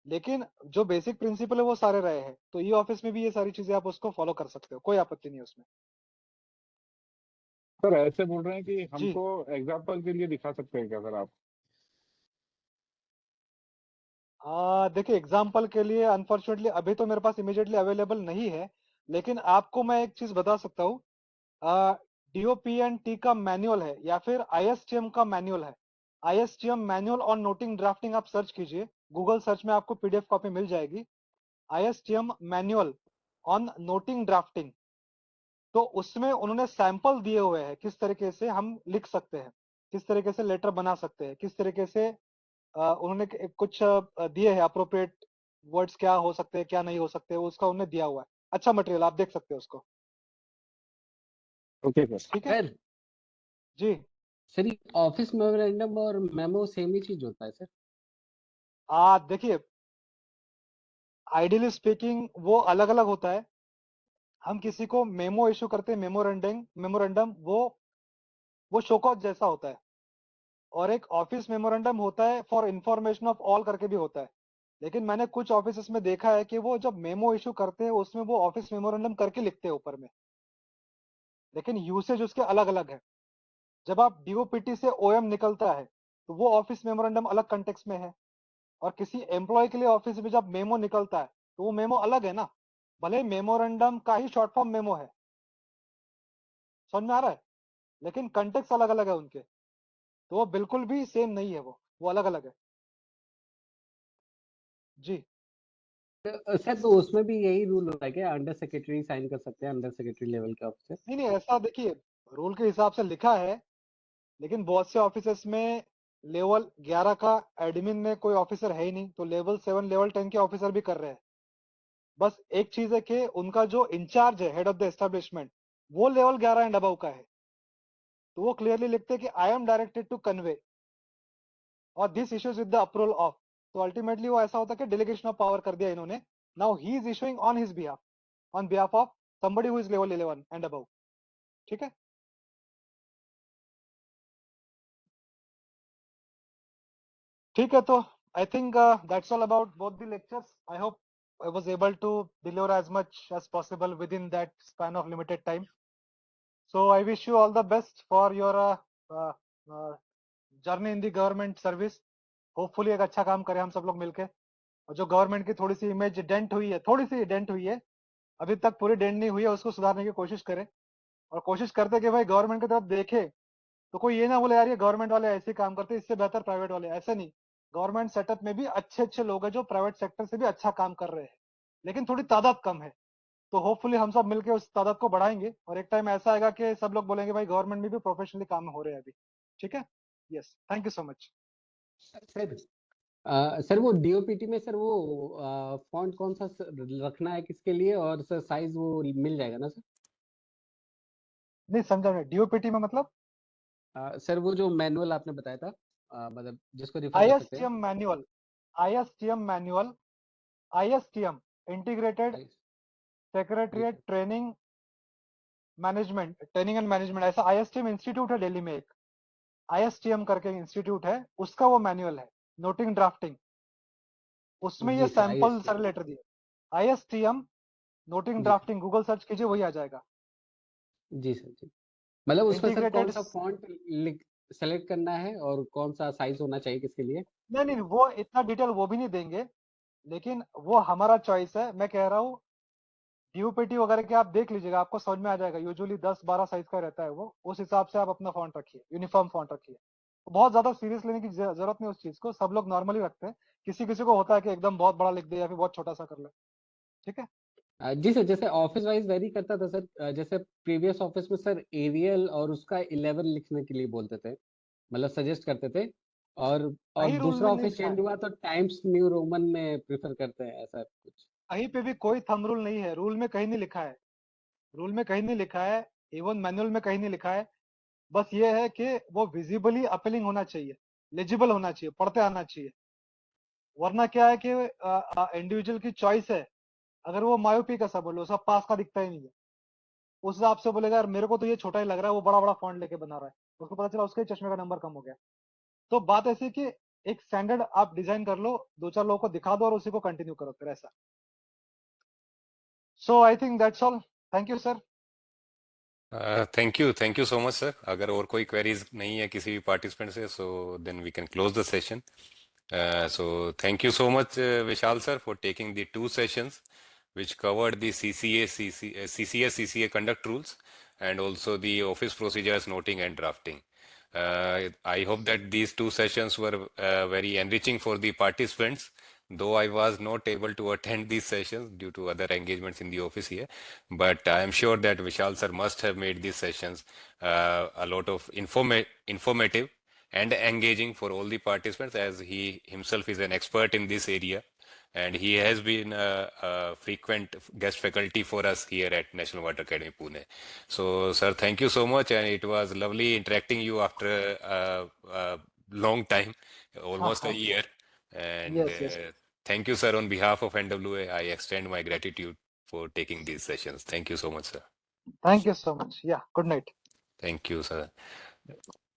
लेकिन जो बेसिक प्रिंसिपल है वो सारे रहे हैं। तो ई ऑफिस में भी ये सारी चीजें आप उसको फॉलो कर सकते हो, कोई आपत्ति नहीं है उसमें। सर ऐसे बोल रहे हैं कि जी हमको एग्जाम्पल के लिए दिखा सकते हैं क्या सर आप? देखिए, एग्जाम्पल के लिए अनफॉर्चुनेटली अभी तो मेरे पास इमीडिएटली अवेलेबल नहीं है, लेकिन आपको मैं एक चीज बता सकता हूँ। डीओपीएनटी का मैनुअल है या फिर आईएसटीएम का मैनुअल है। आईएसटीएम मैनुअल ऑन नोटिंग ड्राफ्टिंग आप सर्च कीजिए, गूगल सर्च में आपको पीडीएफ कॉपी मिल जाएगी। आईएसटीएम मैनुअल ऑन नोटिंग ड्राफ्टिंग। तो उसमें उन्होंने सैंपल दिए हुए हैं किस तरीके से हम लिख सकते हैं, किस तरीके से लेटर बना सकते हैं, किस तरीके से उन्होंने कुछ दिए हैं अप्रोप्रिएट वर्ड्स क्या हो सकते हैं क्या नहीं हो सकते, वो उसका उन्होंने दिया हुआ है। अच्छा मटेरियल, आप देख सकते हो उसको। Okay sir. ठीक है सर जी। सर ये ऑफिस मेमोरेंडम और मेमो सेम ही चीज होता है सर? देखिए, आइडियली स्पीकिंग वो अलग अलग होता है। हम किसी को मेमो इशू करते हैं, मेमोरेंडम मेमोरेंडम वो शोकॉज जैसा होता है। और एक ऑफिस मेमोरेंडम होता है फॉर इंफॉर्मेशन ऑफ ऑल करके भी होता है। लेकिन मैंने कुछ ऑफिस में देखा है कि वो जब मेमो इशू करते हैं उसमें वो ऑफिस मेमोरेंडम करके लिखते हैं ऊपर में, लेकिन यूसेज उसके अलग अलग है। जब आप डीओपीटी से ओएम निकलता है तो वो ऑफिस मेमोरेंडम अलग कंटेक्स्ट में है। और किसी एम्प्लॉय के लिए ऑफिस में जब मेमो निकलता है तो वो मेमो अलग है ना। भले मेमोरेंडम का ही शॉर्ट फॉर्म मेमो है, समझ में आ रहा है, लेकिन कंटेक्स्ट अलग अलग है उनके। तो वो बिल्कुल भी सेम नहीं है, वो अलग अलग है। जी सर तो उसमें भी यही रूल होता है क्या, अंडर सेक्रेटरी साइन कर सकते हैं, अंडर सेक्रेटरी लेवल के ऑफिसर? नहीं नहीं, ऐसा देखिए, रूल के हिसाब से लिखा है, लेकिन बहुत से ऑफिसर्स में लेवल 11 का एडमिन में कोई ऑफिसर है ही नहीं, तो लेवल 7 लेवल 10 के ऑफिसर भी कर रहे हैं। बस एक चीज है कि उनका जो इंचार्ज है हेड ऑफ द एस्टेब्लिशमेंट, वो लेवल 11 एंड अबव का है। तो वो क्लियरली लिखते हैं कि I am directed to convey और this issues with the approval of. तो अल्टीमेटली वो ऐसा होता है कि डेलीगेशन ऑफ पावर कर दिया इन्होंने। Now he is issuing on his behalf, on behalf of somebody who is level 11 and above। ठीक है। ठीक है, तो आई think that's all about both the lectures. I hope I was able to deliver as much as possible within that span of limited time. So I wish you all the best for your uh, uh, journey in the government service. Hopefully एक अच्छा काम करें हम सब लोग मिलके। और जो गवर्नमेंट की थोड़ी सी इमेज डेंट हुई है, थोड़ी सी डेंट हुई है, अभी तक पूरी डेंट नहीं हुई है, उसको सुधारने की कोशिश करें। और कोशिश करते कि भाई गवर्नमेंट की तरफ देखे तो कोई ये ना बोले यार ये गवर्नमेंट वाले ऐसे ही काम करते हैं, इससे बेहतर प्राइवेट वाले। ऐसे नहीं, गवर्नमेंट सेटअप में भी अच्छे अच्छे लोग हैं जो प्राइवेट सेक्टर से भी अच्छा काम कर रहे हैं, लेकिन थोड़ी तादाद कम है। तो होपफुली हम सब मिलकर उस तादाद को बढ़ाएंगे और एक टाइम ऐसा आएगा कि सब लोग बोलेंगे भाई गवर्नमेंट में भी प्रोफेशनली काम हो रहे हैं अभी। ठीक है। Yes, thank you so much. Sir sir वो डीओपीटी में सर वो फॉन्ट कौन सा रखना है किसके लिए, और सर साइज वो मिल जाएगा ना सर? नहीं समझा मैं, डीओपीटी में मतलब? सर वो जो मैनुअल आपने बताया था, मतलब जिसको रिफर कर सकते हैं। ISTM manual, ISTM manual, ISTM integrated जी secretariat sir. Training management, training and management, ऐसा आईएसटीएम इंस्टीट्यूट है दिल्ली में एक, आईएसटीएम करके इंस्टीट्यूट है, उसका वो मैनुअल है नोटिंग ड्राफ्टिंग। उसमें ये जी सर, सैंपल आईएसटी। सारे लेटर दिए। आईएसटीएम नोटिंग जी सर। ड्राफ्टिंग, गूगल सर्च कीजिए वही आ जाएगा। जी सर जी। मतलब उसमें सर कौन इंटीग्रेटेड, सा फॉन्ट लिख सेलेक्ट करना है और कौन सा साइज होना चाहिए किसके लिए? नहीं नहीं वो इतना डिटेल वो भी नहीं देंगे, लेकिन वो हमारा चॉइस है। मैं कह रहा हूँ डीओपीटी वगैरह के आप देख लीजिएगा, आपको समझ में आ जाएगा। यूजुअली 10-12 साइज का रहता है वो, उस हिसाब से आप अपना फॉन्ट रखिए, यूनिफॉर्म फॉन्ट रखिए। बहुत ज्यादा सीरियस लेने की जरूरत नहीं उस चीज को, सब लोग नॉर्मली रखते हैं। किसी किसी को होता है कि एकदम बहुत बड़ा लिख दे या फिर बहुत छोटा सा कर ले। ठीक है। जी सर, जैसे ऑफिस वाइज वेरी करता था सर। जैसे प्रीवियस ऑफिस में सर एरियल और उसका 11 लिखने के लिए बोलते थे, मतलब सजेस्ट करते थे। और कहीं रूल दूसरा में नहीं ऑफिस लिखा है, चेंज हुआ तो टाइम्स न्यू रोमन में प्रेफर करते हैं, ऐसा कुछ। कहीं पे भी कोई थंब रूल नहीं है, रूल में कहीं नहीं लिखा है, रूल में कहीं नहीं लिखा है, इवन मैनुअल में कहीं नहीं लिखा है। बस ये है कि वो विजिबली अपीलिंग होना चाहिए, लेजिबल होना चाहिए, पढ़ते आना चाहिए। वरना क्या है कि इंडिविजुअल की चॉइस है। अगर वो मायोपिक ऐसा बोलो, उसका पास का दिखता ही नहीं है, उस हिसाब से बोलेगा यार मेरे को तो ये छोटा ही लग रहा है, वो बड़ा बड़ा फॉन्ट लेके बना रहा है, उसको पता चला उसके चश्मे का नंबर कम हो गया। तो बात ऐसी कि एक स्टैंडर्ड आप डिजाइन कर लो, 2-4 लोगों को दिखा दो और उसी को कंटिन्यू करो फिर ऐसा। So I think that's all. Thank you sir. Thank you so much sir. अगर और कोई क्वेरीज नहीं है किसी भी पार्टिसिपेंट से, so then we can close the session. So thank you so much, Vishal sir, for taking the 2 sessions which covered the CCA conduct rules and also the office procedures noting and drafting. I hope that these 2 sessions were very enriching for the participants, though I was not able to attend these sessions due to other engagements in the office here. But I am sure that Vishal sir must have made these sessions a lot of informative and engaging for all the participants, as he himself is an expert in this area and he has been a frequent guest faculty for us here at National Water Academy Pune. So sir, thank you so much, and it was lovely interacting you after a long time, almost a year. And yes yes, thank you sir, on behalf of NWA I extend my gratitude for taking these sessions. Thank you so much sir. Thank you so much, या good night. Thank you sir.